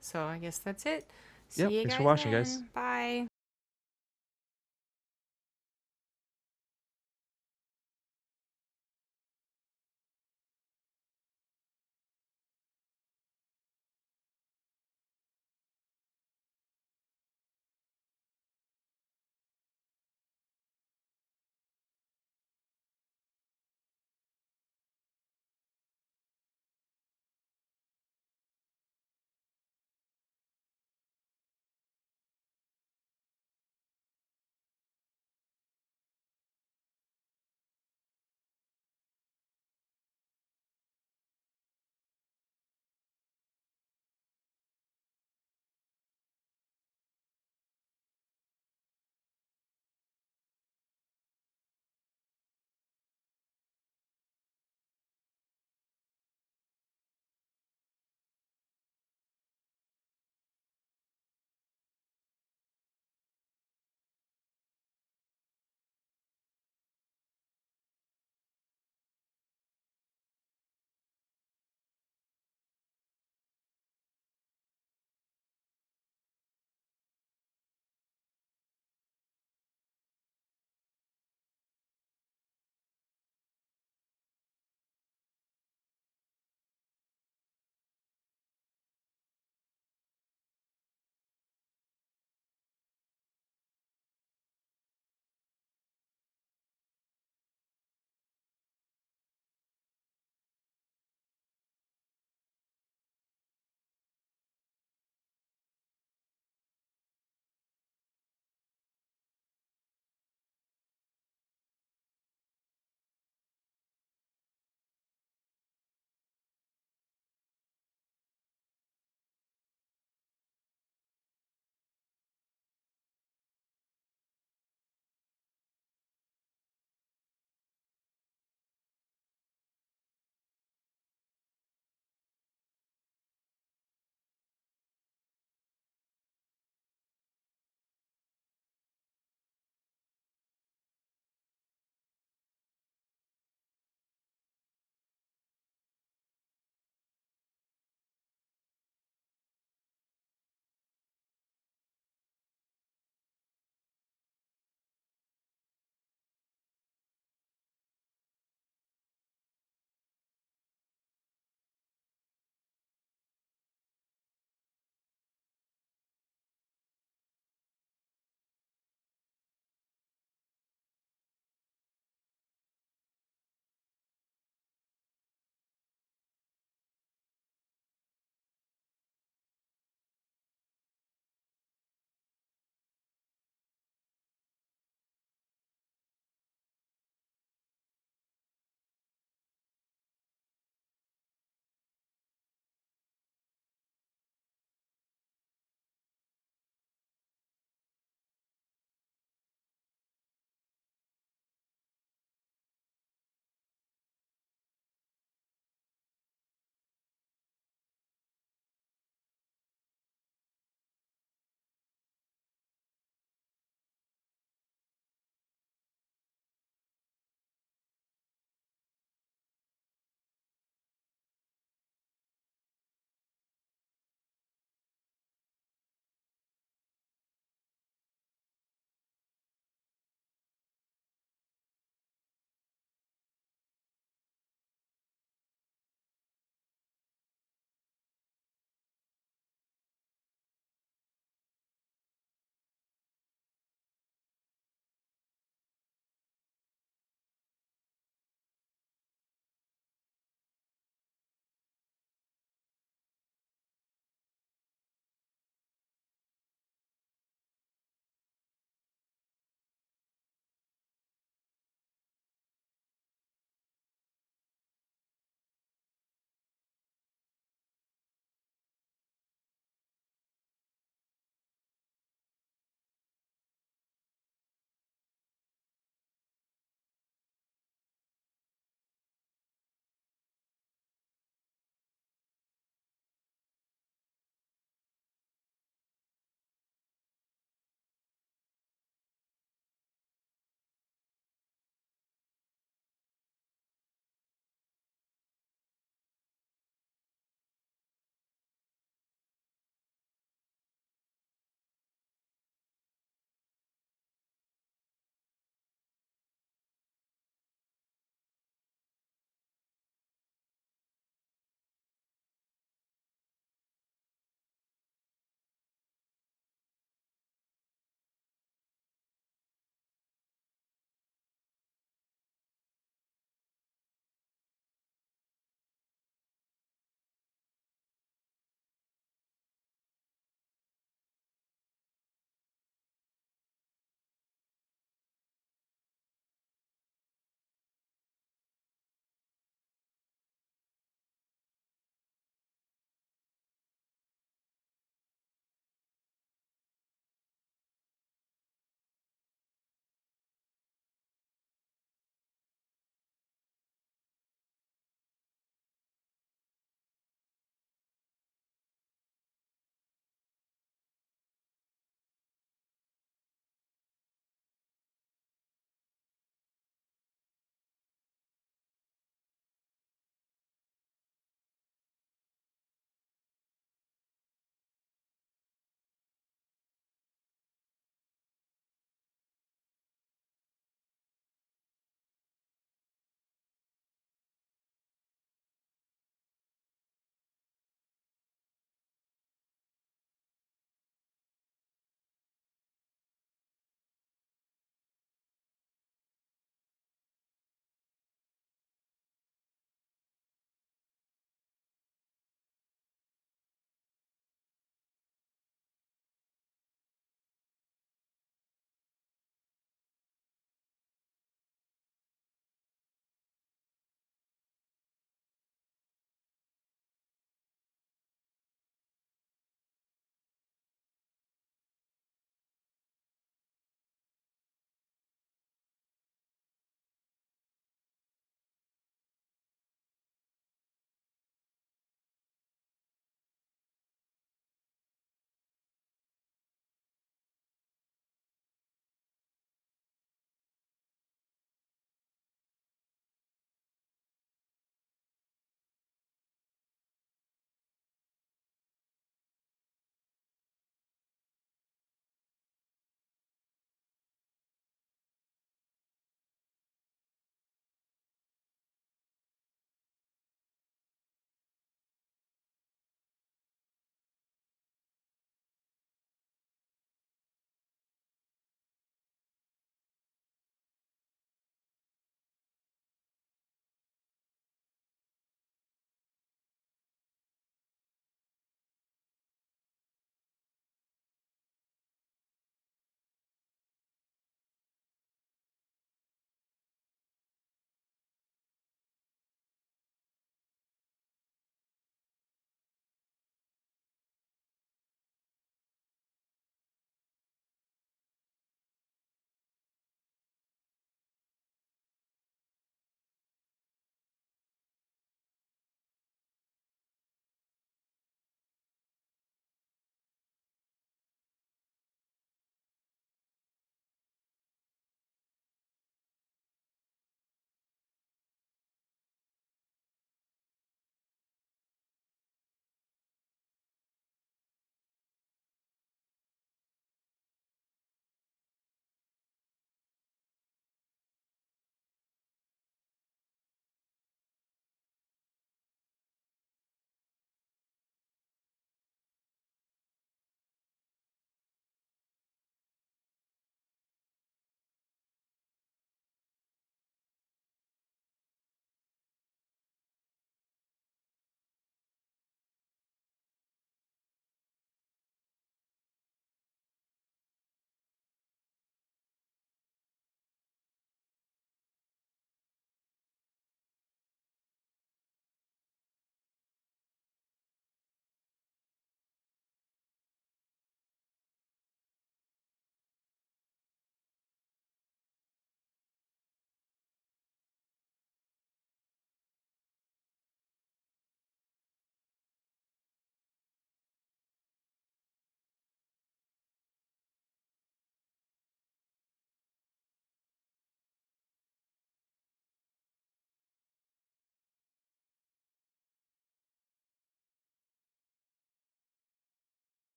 So I guess that's it. See Yep, you thanks guys for watching, then. guys. Bye.